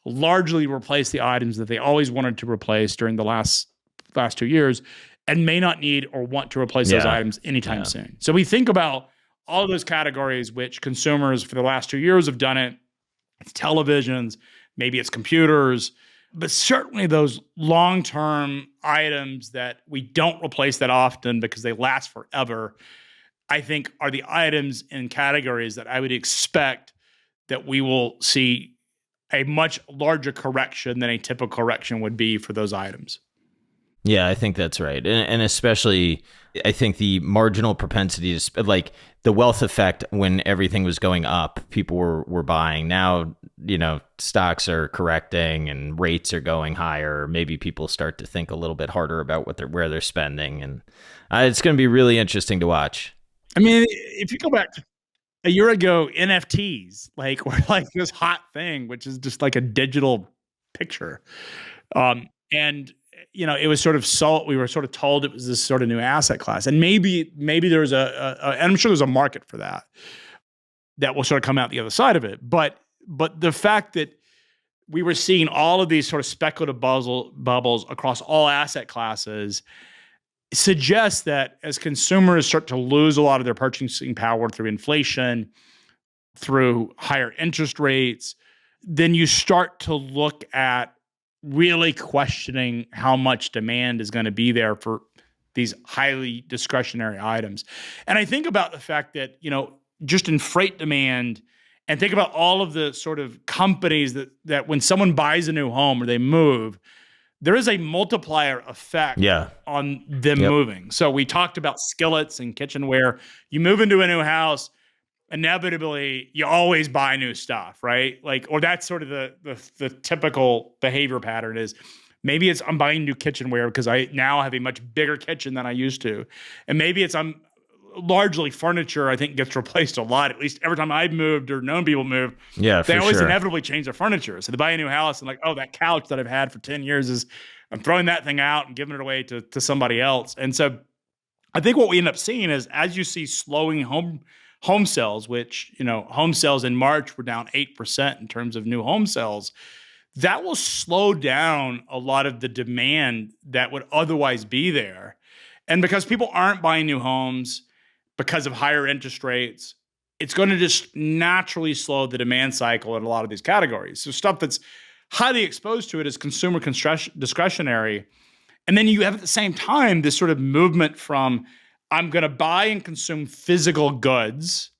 largely replaced the items that they always wanted to replace during the last 2 years and may not need or want to replace those items anytime soon. So we think about all of those categories which consumers for the last 2 years have done it. It's televisions, maybe it's computers, but certainly those long-term items that we don't replace that often because they last forever, I think are the items and categories that I would expect that we will see a much larger correction than a typical correction would be for those items. Yeah, I think that's right. And especially, I think the marginal propensity to, like the wealth effect when everything was going up, people were buying. Now, stocks are correcting and rates are going higher. Maybe people start to think a little bit harder about where they're spending. And it's going to be really interesting to watch. I mean, if you go back to a year ago, NFTs were like this hot thing, which is just like a digital picture. And it was sort of we were sort of told it was this sort of new asset class. And maybe there's and I'm sure there's a market for that will sort of come out the other side of it. But the fact that we were seeing all of these sort of speculative bubbles across all asset classes suggests that as consumers start to lose a lot of their purchasing power through inflation, through higher interest rates, then you start to look at really questioning how much demand is going to be there for these highly discretionary items. And I think about the fact that, just in freight demand, and think about all of the sort of companies that when someone buys a new home or they move, there is a multiplier effect on them moving. So we talked about skillets and kitchenware. You move into a new house, inevitably you always buy new stuff, right? Or that's sort of the typical behavior pattern is maybe it's I'm buying new kitchenware because I now have a much bigger kitchen than I used to. And maybe it's I'm largely furniture, I think, gets replaced a lot. At least every time I've moved or known people move, they always inevitably change their furniture. So they buy a new house and that couch that I've had for 10 years I'm throwing that thing out and giving it away to somebody else. And so I think what we end up seeing is as you see slowing home sales, which, home sales in March were down 8% in terms of new home sales, that will slow down a lot of the demand that would otherwise be there. And because people aren't buying new homes, because of higher interest rates, it's going to just naturally slow the demand cycle in a lot of these categories. So stuff that's highly exposed to it is consumer discretionary. And then you have at the same time this sort of movement from I'm going to buy and consume physical goods,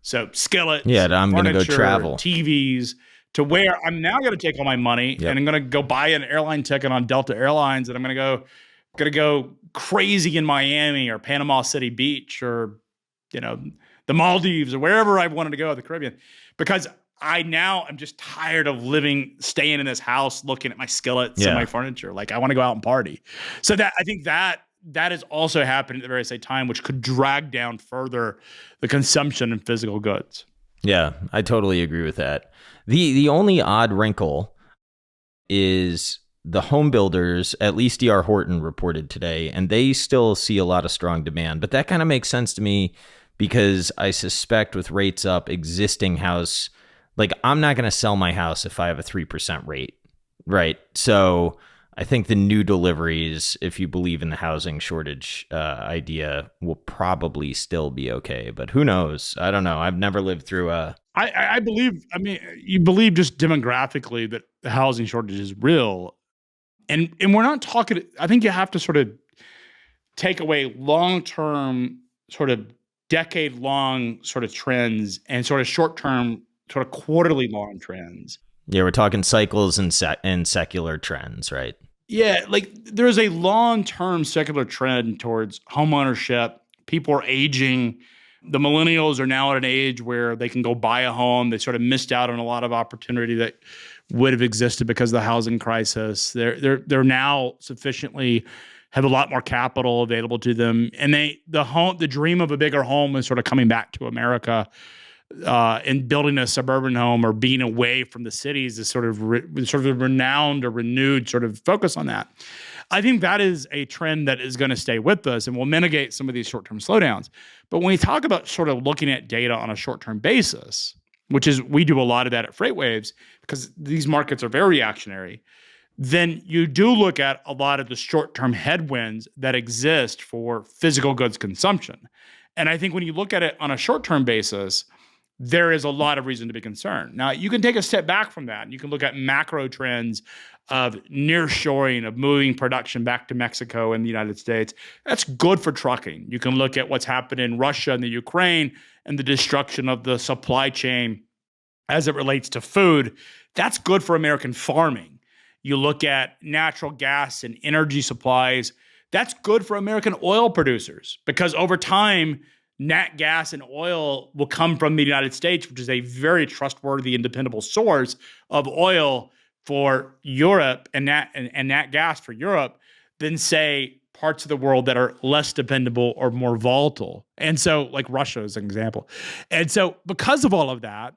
so skillets, I'm going to go travel, TVs, to where I'm now going to take all my money and I'm going to go buy an airline ticket on Delta Airlines and I'm going to go crazy in Miami or Panama City Beach or, the Maldives or wherever I wanted to go, the Caribbean, because I'm just tired of staying in this house, looking at my skillets and my furniture. I want to go out and party. So I think that is also happening at the very same time, which could drag down further the consumption in physical goods. Yeah, I totally agree with that. The only odd wrinkle is the home builders, at least D.R. Horton reported today, and they still see a lot of strong demand. But that kind of makes sense to me because I suspect with rates up, existing house, I'm not going to sell my house if I have a 3% rate, right? So I think the new deliveries, if you believe in the housing shortage idea, will probably still be okay. But who knows? I don't know. I've never lived through a. I believe, I mean, you believe just demographically that the housing shortage is real. And we're not talking, I think you have to sort of take away long-term, sort of decade-long sort of trends and sort of short-term, sort of quarterly long trends. Yeah, we're talking cycles and secular trends, right? Yeah, like there's a long-term secular trend towards homeownership. People are aging. The millennials are now at an age where they can go buy a home. They sort of missed out on a lot of opportunity that would have existed because of the housing crisis. They're now sufficiently have a lot more capital available to them, and the dream of a bigger home is sort of coming back to America. And building a suburban home or being away from the cities is sort of renowned or renewed sort of focus on that. I think that is a trend that is going to stay with us and will mitigate some of these short-term slowdowns. But when we talk about sort of looking at data on a short-term basis, which is we do a lot of that at FreightWaves because these markets are very reactionary, then you do look at a lot of the short-term headwinds that exist for physical goods consumption. And I think when you look at it on a short-term basis, there is a lot of reason to be concerned. Now, you can take a step back from that. And you can look at macro trends of nearshoring, of moving production back to Mexico and the United States. That's good for trucking. You can look at what's happened in Russia and the Ukraine and the destruction of the supply chain as it relates to food. That's good for American farming. You look at natural gas and energy supplies. That's good for American oil producers because over time, nat gas and oil will come from the United States, which is a very trustworthy and dependable source of oil for Europe and nat gas for Europe than, say, parts of the world that are less dependable or more volatile. And so, like Russia is an example. And so, because of all of that,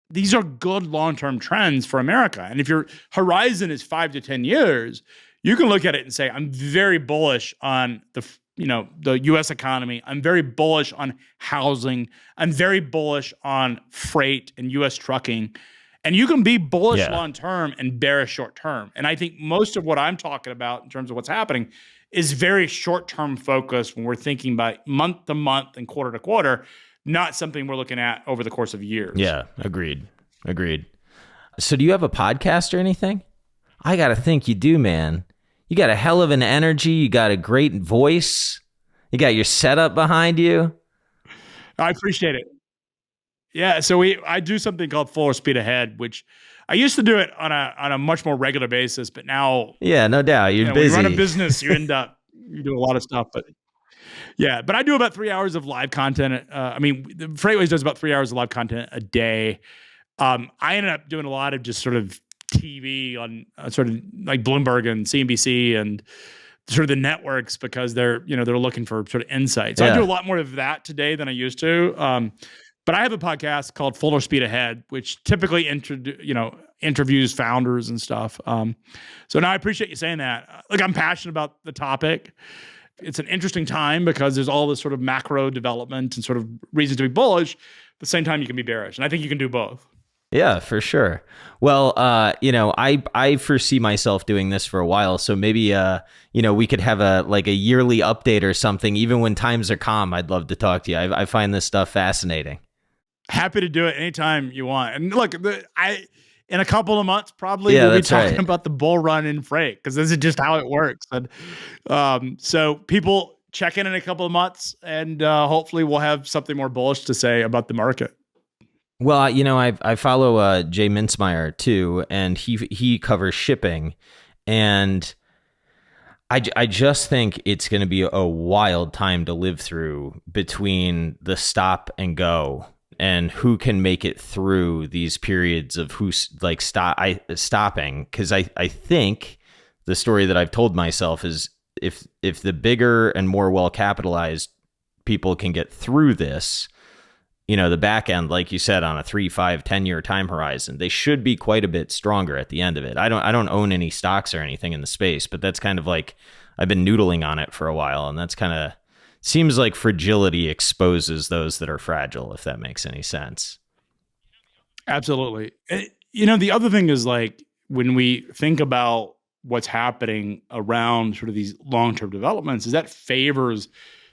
these are good long-term trends for America. And if your horizon is 5 to 10 years, you can look at it and say, I'm very bullish on the US economy. I'm very bullish on housing. I'm very bullish on freight and US trucking. And you can be bullish long-term and bearish short-term. And I think most of what I'm talking about in terms of what's happening is very short-term focused when we're thinking about month to month and quarter to quarter, not something we're looking at over the course of years. Yeah, agreed. So do you have a podcast or anything? I got to think you do, man. You got a hell of an energy. You got a great voice. You got your setup behind you. I appreciate it. Yeah, so I do something called Full Speed Ahead, which I used to do it on a much more regular basis, but now no doubt you're busy. When you run a business, you do a lot of stuff, but I do about 3 hours of live content. The FreightWaves does about 3 hours of live content a day. I ended up doing a lot of just sort of TV on sort of like Bloomberg and CNBC and sort of the networks because they're looking for sort of insights. So I do a lot more of that today than I used to. But I have a podcast called Fuller Speed Ahead, which typically interviews founders and stuff. So now I appreciate you saying that. I'm passionate about the topic. It's an interesting time because there's all this sort of macro development and sort of reasons to be bullish. At the same time, you can be bearish. And I think you can do both. Yeah, for sure. Well, I foresee myself doing this for a while. So maybe, we could have a yearly update or something. Even when times are calm, I'd love to talk to you. I find this stuff fascinating. Happy to do it anytime you want. And look, in a couple of months, probably we'll be talking about the bull run in freight because this is just how it works. And so people check in a couple of months and hopefully we'll have something more bullish to say about the market. Well, I follow Jay Mintzmeyer too, and he covers shipping, and I just think it's going to be a wild time to live through between the stop and go and who can make it through these periods of stopping. Because I think the story that I've told myself is if the bigger and more well capitalized people can get through this, the back end, like you said, on a 3, 5, 10-year time horizon, they should be quite a bit stronger at the end of it. I don't own any stocks or anything in the space, but that's kind of like I've been noodling on it for a while, and that's kind of seems like fragility exposes those that are fragile, if that makes any sense. Absolutely. The other thing is when we think about what's happening around sort of these long-term developments is that favors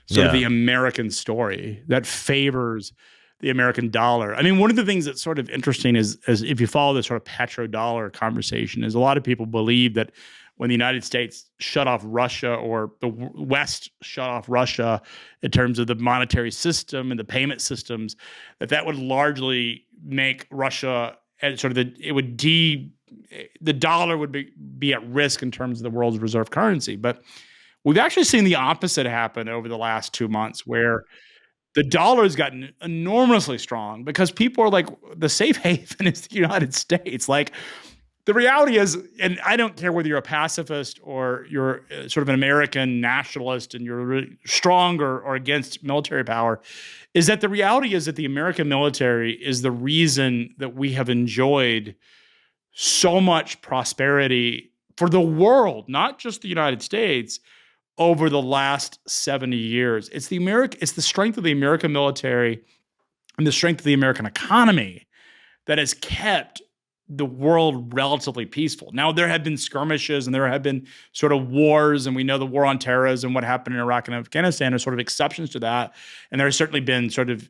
sort of Yeah. the American story, that favors the American dollar. I mean, one of the things that's sort of interesting is if you follow this sort of petrodollar conversation, is a lot of people believe that when the United States shut off Russia, or the West shut off Russia in terms of the monetary system and the payment systems, that would largely make Russia and sort of the dollar would be at risk in terms of the world's reserve currency. But we've actually seen the opposite happen over the last 2 months, where the dollar has gotten enormously strong because people are like, the safe haven is the United States. Like, the reality is, and I don't care whether you're a pacifist or you're sort of an American nationalist and you're really strong or against military power, is that the reality is that the American military is the reason that we have enjoyed so much prosperity for the world, not just the United States, over the last 70 years. It's the strength of the American military and the strength of the American economy that has kept the world relatively peaceful. Now, there have been skirmishes and there have been sort of wars, and we know the war on terrorism, what happened in Iraq and Afghanistan are sort of exceptions to that. And there has certainly been sort of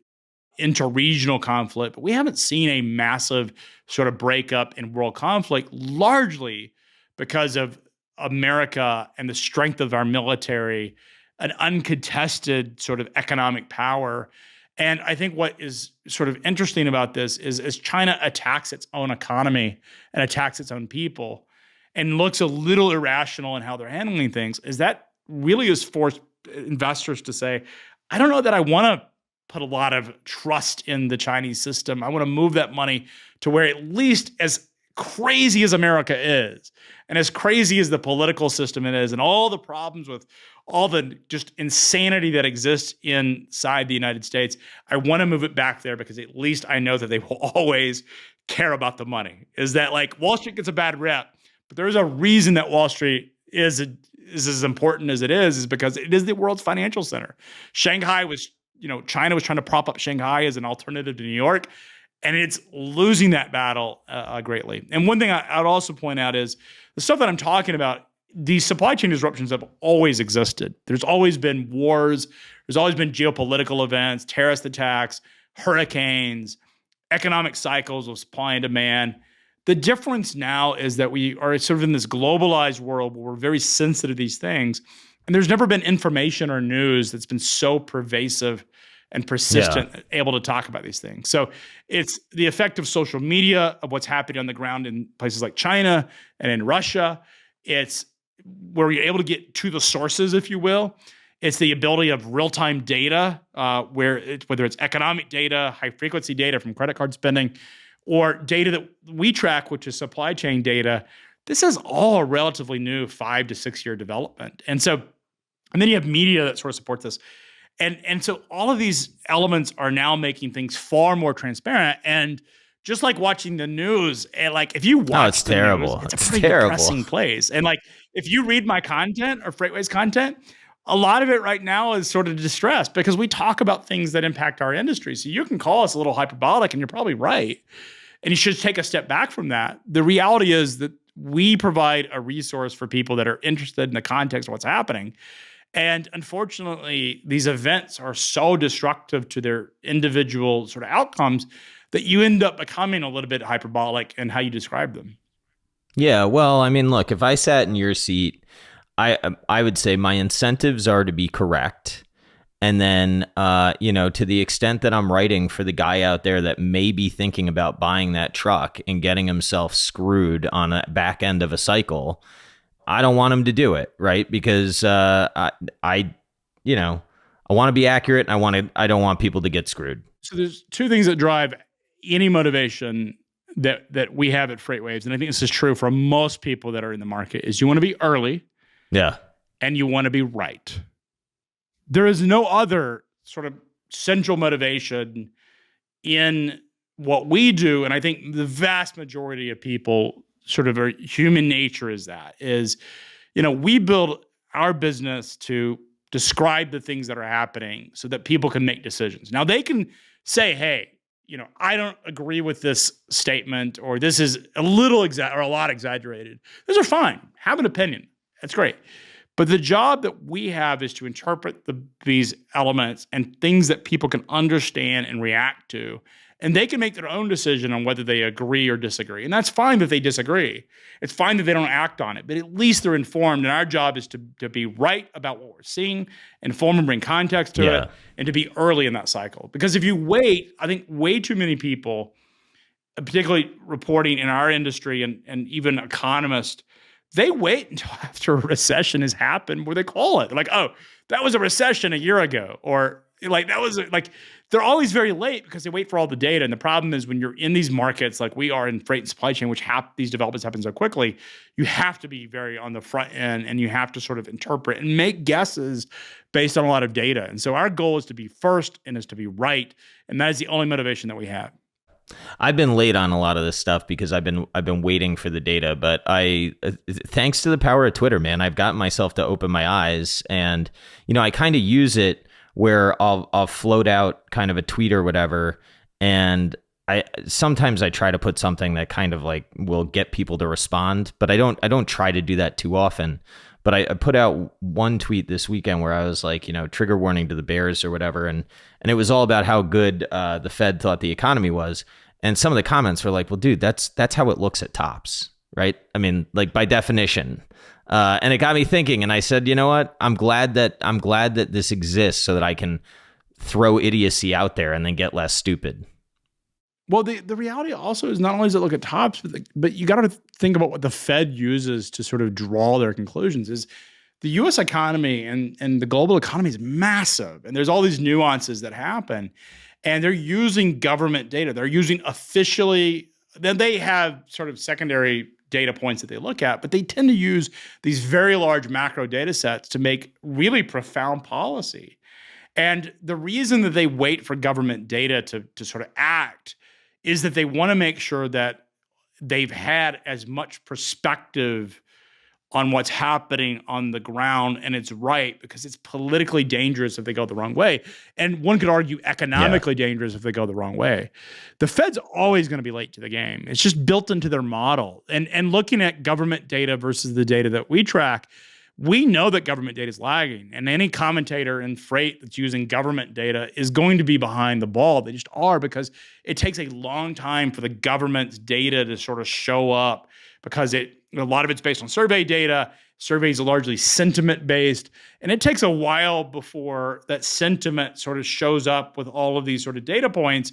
interregional conflict, but we haven't seen a massive sort of breakup in world conflict, largely because of America and the strength of our military, an uncontested sort of economic power. And I think what is sort of interesting about this is as China attacks its own economy and attacks its own people and looks a little irrational in how they're handling things, is that really has forced investors to say, I don't know that I want to put a lot of trust in the Chinese system. I want to move that money to where, at least as crazy as America is, and as crazy as the political system it is, and all the problems with all the just insanity that exists inside the United States, I want to move it back there because at least I know that they will always care about the money. Is that, like, Wall Street gets a bad rep, but there's a reason that Wall Street is as important as it is because it is the world's financial center. China was trying to prop up Shanghai as an alternative to New York, and it's losing that battle greatly. And one thing I would also point out is the stuff that I'm talking about, these supply chain disruptions have always existed. There's always been wars. There's always been geopolitical events, terrorist attacks, hurricanes, economic cycles of supply and demand. The difference now is that we are sort of in this globalized world where we're very sensitive to these things. And there's never been information or news that's been so pervasive and persistent, able to talk about these things. So it's the effect of social media, of what's happening on the ground in places like China and in Russia. It's where you're able to get to the sources, if you will. It's the ability of real-time data, whether it's economic data, high-frequency data from credit card spending, or data that we track, which is supply chain data. This is all a relatively new 5 to 6 year development. And then you have media that sort of supports this. And so all of these elements are now making things far more transparent. And just like watching the news, and like if you watch it's terrible. News, it's a pretty depressing place. And like if you read my content or FreightWaves content, a lot of it right now is sort of distressed because we talk about things that impact our industry. So you can call us a little hyperbolic, and you're probably right. And you should take a step back from that. The reality is that we provide a resource for people that are interested in the context of what's happening. And unfortunately, these events are so destructive to their individual sort of outcomes that you end up becoming a little bit hyperbolic in how you describe them. Yeah, well, I mean, look, if I sat in your seat, I would say my incentives are to be correct. And then, to the extent that I'm writing for the guy out there that may be thinking about buying that truck and getting himself screwed on a back end of a cycle, I don't want him to do it, right? Because I want to be accurate. I don't want people to get screwed. So there's two things that drive any motivation that we have at FreightWaves, and I think this is true for most people that are in the market, is you want to be early, yeah, and you want to be right. There is no other sort of central motivation in what we do, and I think the vast majority of people sort of human nature is we build our business to describe the things that are happening so that people can make decisions. Now they can say, hey, I don't agree with this statement, or this is or a lot exaggerated. Those are fine. Have an opinion. That's great. But the job that we have is to interpret these elements and things that people can understand and react to. And they can make their own decision on whether they agree or disagree. And that's fine that they disagree. It's fine that they don't act on it, but at least they're informed. And our job is to be right about what we're seeing, inform and bring context to it, and to be early in that cycle. Because if you wait, I think way too many people, particularly reporting in our industry and even economists, they wait until after a recession has happened where they call it. They're like, oh, that was a recession a year ago. Or like, that was like, they're always very late because they wait for all the data. And the problem is when you're in these markets, like we are in freight and supply chain, which these developments happen so quickly, you have to be very on the front end and you have to sort of interpret and make guesses based on a lot of data. And so our goal is to be first and is to be right. And that is the only motivation that we have. I've been late on a lot of this stuff because I've been waiting for the data, but thanks to the power of Twitter, man, I've gotten myself to open my eyes, and I kind of use it where I'll float out kind of a tweet or whatever, and sometimes I try to put something that kind of like will get people to respond, but I don't try to do that too often. But I put out one tweet this weekend where I was like, trigger warning to the bears or whatever. And it was all about how good the Fed thought the economy was. And some of the comments were like, well, dude, that's how it looks at tops, right? I mean, like by definition. And it got me thinking. And I said, you know what? I'm glad that this exists so that I can throw idiocy out there and then get less stupid. Well, the reality also is not only does it look at tops, but you got to think about what the Fed uses to sort of draw their conclusions. Is the U.S. economy and the global economy is massive, and there's all these nuances that happen, and they're using government data. They're using officially. Then they have sort of secondary data points that they look at, but they tend to use these very large macro data sets to make really profound policy. And the reason that they wait for government data to sort of act is that they want to make sure that they've had as much perspective on what's happening on the ground, and it's right, because it's politically dangerous if they go the wrong way. And one could argue economically dangerous if they go the wrong way. The Fed's always going to be late to the game. It's just built into their model. And looking at government data versus the data that we track, we know that government data is lagging, and any commentator in freight that's using government data is going to be behind the ball. They just are, because it takes a long time for the government's data to sort of show up, because a lot of it's based on survey data. Surveys are largely sentiment based, and it takes a while before that sentiment sort of shows up with all of these sort of data points.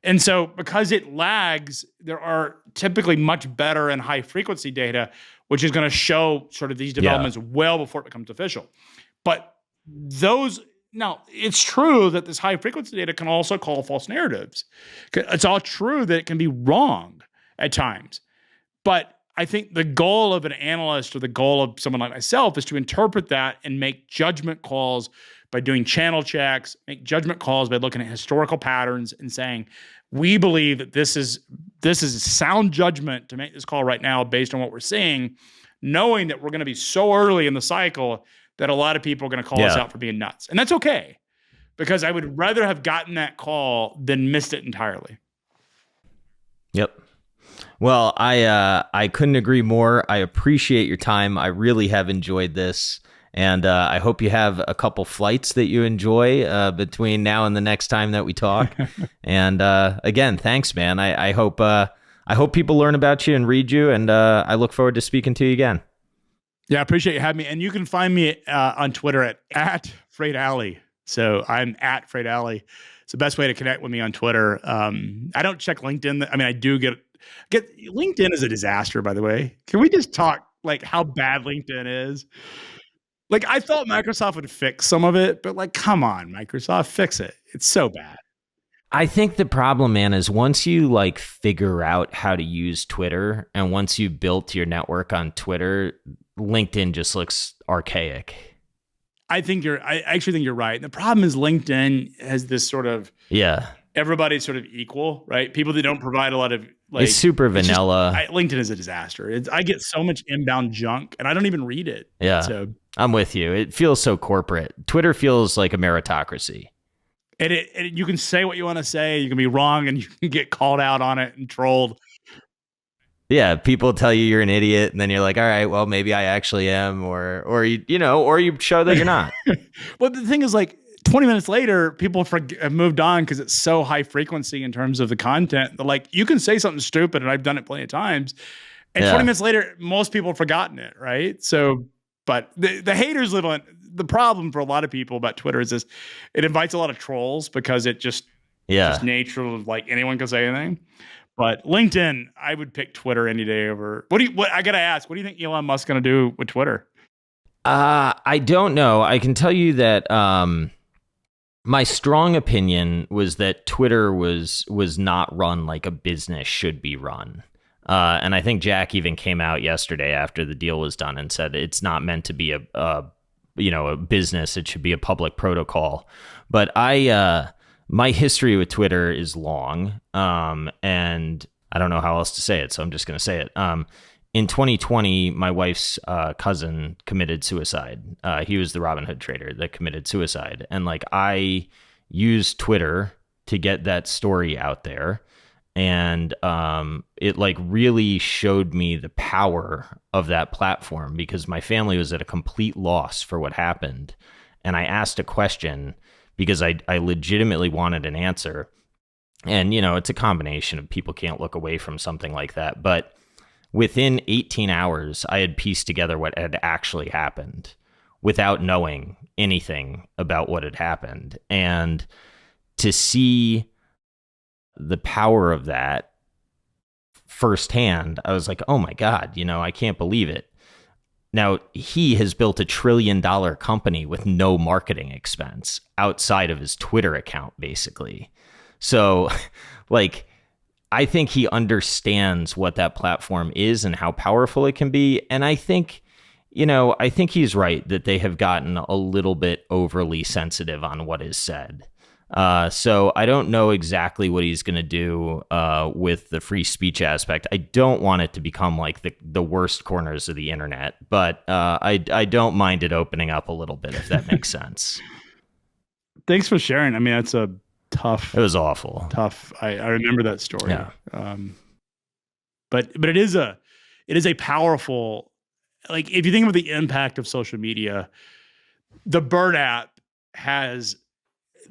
And so because it lags, there are typically much better and high frequency data, which is going to show sort of these developments well before it becomes official. But now it's true that this high frequency data can also call false narratives. It's all true that it can be wrong at times. But I think the goal of an analyst, or the goal of someone like myself, is to interpret that and make judgment calls by doing channel checks, make judgment calls by looking at historical patterns and saying, we believe that this is sound judgment to make this call right now based on what we're seeing, knowing that we're going to be so early in the cycle that a lot of people are going to call us out for being nuts. And that's okay, because I would rather have gotten that call than missed it entirely. Yep. Well, I couldn't agree more. I appreciate your time. I really have enjoyed this. And I hope you have a couple flights that you enjoy between now and the next time that we talk. And again, thanks, man. I hope people learn about you and read you. And I look forward to speaking to you again. Yeah, I appreciate you having me. And you can find me on Twitter at Freight Alley. So I'm at Freight Alley. It's the best way to connect with me on Twitter. I don't check LinkedIn. I mean, I do get LinkedIn is a disaster, by the way. Can we just talk like how bad LinkedIn is? Like, I thought Microsoft would fix some of it, but like, come on, Microsoft, fix it. It's so bad. I think the problem, man, is once you like figure out how to use Twitter, and once you built your network on Twitter, LinkedIn just looks archaic. I actually think you're right. And the problem is LinkedIn has this sort of everybody's sort of equal, right? People that don't provide a lot of it's super vanilla. LinkedIn is a disaster. I get so much inbound junk, and I don't even read it. Yeah, so I'm with you. It feels so corporate. Twitter feels like a meritocracy. You can say what you want to say. You can be wrong, and you can get called out on it and trolled. Yeah, people tell you you're an idiot, and then you're like, all right, well, maybe I actually am, or you show that you're not. But the thing is, like 20 minutes later, people have moved on because it's so high frequency in terms of the content. They're like, you can say something stupid, and I've done it plenty of times. And 20 Yeah. minutes later, most people have forgotten it, right? So, but the haters live on. The problem for a lot of people about Twitter is this: it invites a lot of trolls because it just Yeah. nature of like anyone can say anything. But LinkedIn, I would pick Twitter any day over. What I gotta ask? What do you think Elon Musk's gonna do with Twitter? I don't know. I can tell you that my strong opinion was that Twitter was not run like a business should be run. And I think Jack even came out yesterday after the deal was done and said it's not meant to be a business. It should be a public protocol. But my history with Twitter is long, and I don't know how else to say it, so I'm just going to say it. In 2020, my wife's cousin committed suicide. He was the Robin Hood trader that committed suicide, and like I used Twitter to get that story out there, and it like really showed me the power of that platform because my family was at a complete loss for what happened, and I asked a question because I legitimately wanted an answer. And, it's a combination of people can't look away from something like that. But within 18 hours, I had pieced together what had actually happened without knowing anything about what had happened. And to see the power of that firsthand, I was like, oh my God, I can't believe it. Now, he has built $1 trillion company with no marketing expense outside of his Twitter account, basically. So, like, I think he understands what that platform is and how powerful it can be. And I think he's right that they have gotten a little bit overly sensitive on what is said. So I don't know exactly what he's going to do with the free speech aspect. I don't want it to become like the worst corners of the internet, but I don't mind it opening up a little bit, if that makes sense. Thanks for sharing. I mean, that's a It was awful. tough. I remember that story. Yeah. But it is a powerful, like if you think about the impact of social media, the Bird app has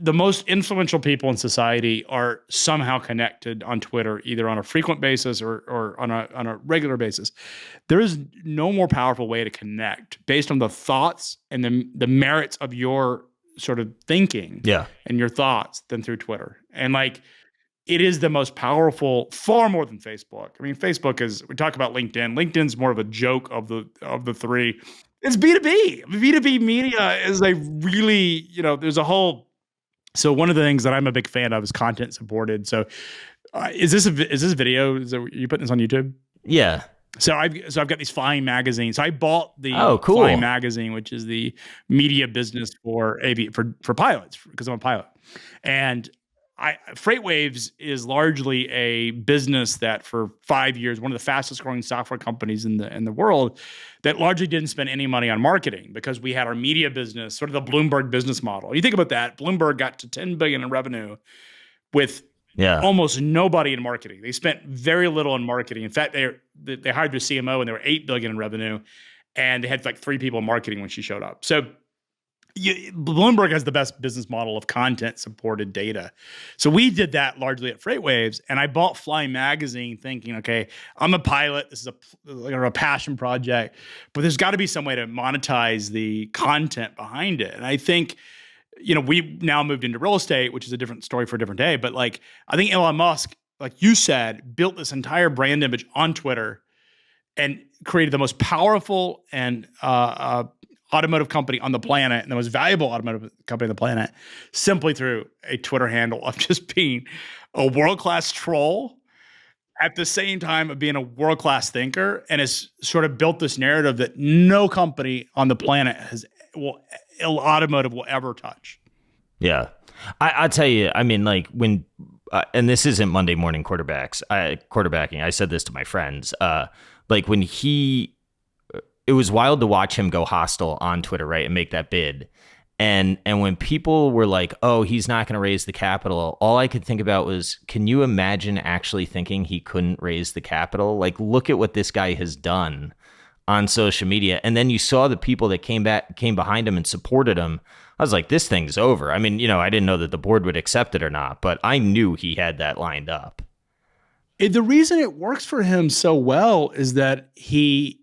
the most influential people in society are somehow connected on Twitter, either on a frequent basis or on a regular basis. There is no more powerful way to connect based on the thoughts and the merits of your sort of thinking and your thoughts than through Twitter. And like, it is the most powerful, far more than Facebook. I mean, Facebook we talk about LinkedIn. LinkedIn's more of a joke of the three. It's B2B. B2B media is a really, there's a whole. So one of the things that I'm a big fan of is content supported. So is this video? You putting this on YouTube? Yeah. So I've got these flying magazines. So I bought the cool. Flying magazine, which is the media business for pilots, because I'm a pilot. And FreightWaves is largely a business that for 5 years, one of the fastest growing software companies in the world, that largely didn't spend any money on marketing because we had our media business, sort of the Bloomberg business model. You think about that, Bloomberg got to 10 billion in revenue with almost nobody in marketing. They spent very little in marketing. In fact, they hired their CMO and they were 8 billion in revenue, and they had like 3 people in marketing when she showed up. So Bloomberg has the best business model of content supported data. So we did that largely at FreightWaves, and I bought Flying magazine thinking, okay, I'm a pilot. This is a passion project, but there's got to be some way to monetize the content behind it. And I think, we now moved into real estate, which is a different story for a different day. But like, I think Elon Musk, like you said, built this entire brand image on Twitter and created the most powerful and automotive company on the planet and the most valuable automotive company on the planet simply through a Twitter handle of just being a world-class troll at the same time of being a world-class thinker, and has sort of built this narrative that no company on the planet automotive will ever touch. Yeah. I'll tell you, I mean, like when, and this isn't Monday morning quarterbacking. I said this to my friends, like when it was wild to watch him go hostile on Twitter, right, and make that bid. And when people were like, "Oh, he's not going to raise the capital," all I could think about was, can you imagine actually thinking he couldn't raise the capital? Like, look at what this guy has done on social media. And then you saw the people that came behind him and supported him. I was like, this thing's over. I mean, I didn't know that the board would accept it or not, but I knew he had that lined up. The reason it works for him so well is that he's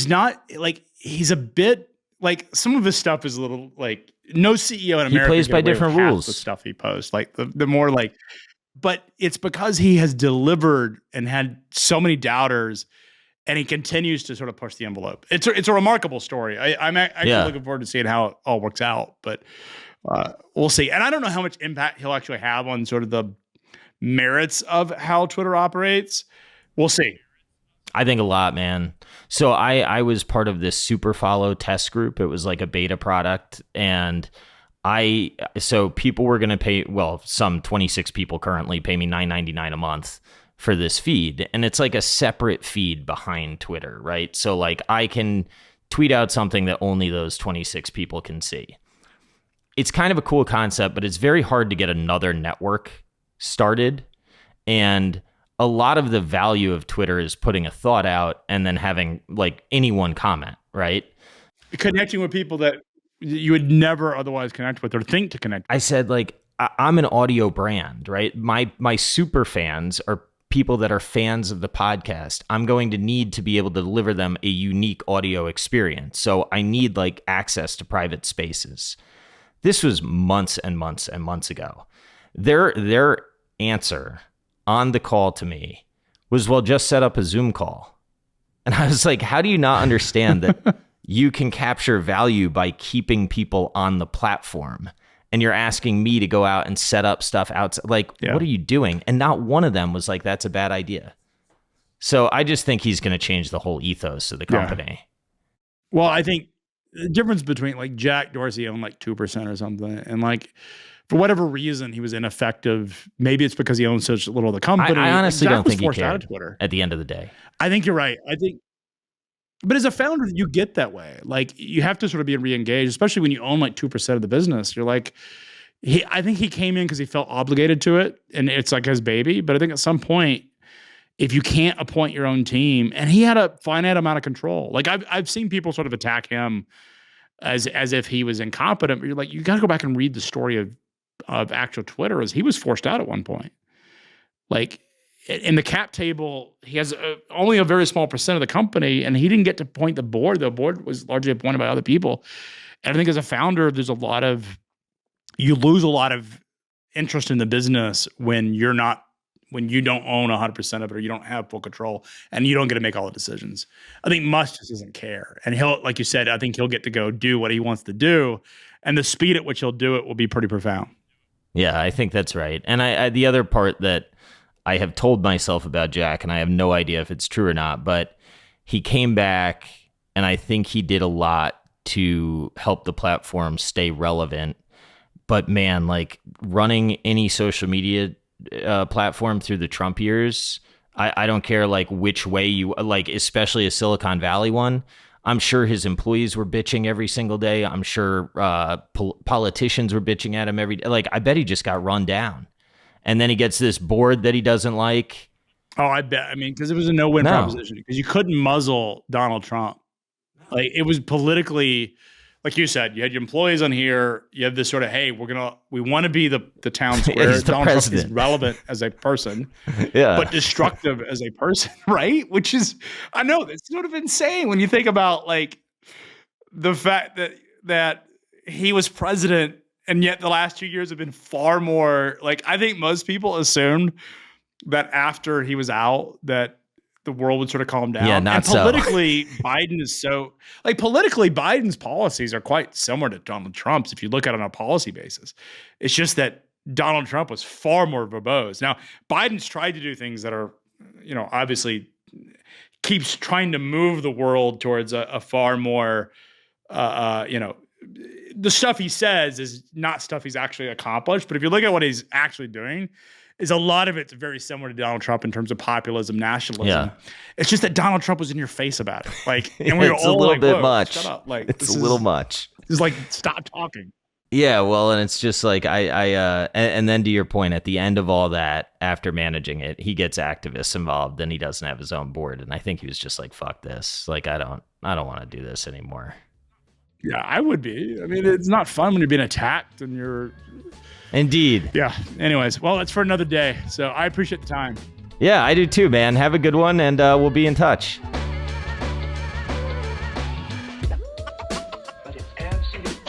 not like, he's a bit like, some of his stuff is a little like, no CEO in He America plays can by get away with different half rules. the stuff he posts. Like the more like, but it's because he has delivered and had so many doubters, and he continues to sort of push the envelope. It's a remarkable story. I'm actually looking forward to seeing how it all works out, but we'll see. And I don't know how much impact he'll actually have on sort of the merits of how Twitter operates. We'll see. I think a lot, man. So I was part of this super follow test group. It was like a beta product, and so people were going to pay, well, some 26 people currently pay me $9.99 a month for this feed, and it's like a separate feed behind Twitter, right? So like I can tweet out something that only those 26 people can see. It's kind of a cool concept, but it's very hard to get another network started. And a lot of the value of Twitter is putting a thought out and then having like anyone comment, right? Connecting with people that you would never otherwise connect with or think to connect with. I said, like, I'm an audio brand, right? My super fans are people that are fans of the podcast. I'm going to need to be able to deliver them a unique audio experience. So I need like access to private spaces. This was months and months and months ago. Their answer on the call to me was, well, just set up a Zoom call. And I was like, how do you not understand that you can capture value by keeping people on the platform? And you're asking me to go out and set up stuff outside. Like, what are you doing? And not one of them was like, that's a bad idea. So I just think he's going to change the whole ethos of the company. Yeah. Well, I think the difference between like Jack Dorsey owned like 2% or something, and like for whatever reason he was ineffective. Maybe it's because he owns such little of the company. I honestly don't think he forced out cared of Twitter at the end of the day. I think you're right. But as a founder, you get that way. Like you have to sort of be re-engaged, especially when you own like 2% of the business. You're like, I think he came in because he felt obligated to it, and it's like his baby. But I think at some point, if you can't appoint your own team, and he had a finite amount of control. Like I've seen people sort of attack him as if he was incompetent. But you're like, you got to go back and read the story of actual Twitter, as he was forced out at one point. Like in the cap table, he has only a very small percent of the company, and he didn't get to appoint the board. The board was largely appointed by other people. And I think as a founder, you lose a lot of interest in the business when you don't own 100% of it, or you don't have full control, and you don't get to make all the decisions. I think Musk just doesn't care. And he'll, like you said, I think he'll get to go do what he wants to do. And the speed at which he'll do it will be pretty profound. Yeah, I think that's right. And the other part that I have told myself about Jack, and I have no idea if it's true or not, but he came back, and I think he did a lot to help the platform stay relevant. But man, like running any social media platform through the Trump years, I don't care like which way you like, especially a Silicon Valley one. I'm sure his employees were bitching every single day. I'm sure politicians were bitching at him every day. Like, I bet he just got run down. And then he gets this board that he doesn't like. Oh, I bet. I mean, because it was a no-win proposition. Because you couldn't muzzle Donald Trump. Like, it was politically, like you said, you had your employees on here. You have this sort of, hey, we want to be the town square. He's the Donald president. Trump is relevant as a person, yeah, but destructive as a person, right? Which is, I know, that's sort of insane when you think about like the fact that he was president, and yet the last 2 years have been far more, like, I think most people assumed that after he was out that the world would sort of calm down. Yeah, not and politically, Biden is so, like, politically, Biden's policies are quite similar to Donald Trump's if you look at it on a policy basis. It's just that Donald Trump was far more verbose. Now, Biden's tried to do things that are, obviously keeps trying to move the world towards a far more, the stuff he says is not stuff he's actually accomplished. But if you look at what he's actually doing, is a lot of it's very similar to Donald Trump in terms of populism, nationalism. Yeah. It's just that Donald Trump was in your face about it. Like, and we were It's all a little like, bit whoa, much. shut up. Like, It's a little much. It's like, stop talking. Yeah, well, and it's just like and then to your point, at the end of all that, after managing it, he gets activists involved, and he doesn't have his own board, and I think he was just like, "Fuck this! Like, I don't want to do this anymore." Yeah, I would be. I mean, it's not fun when you're being attacked and you're. Indeed. Yeah. Anyways, well, it's for another day. So I appreciate the time. Yeah, I do too, man. Have a good one, and we'll be in touch. But it's absolute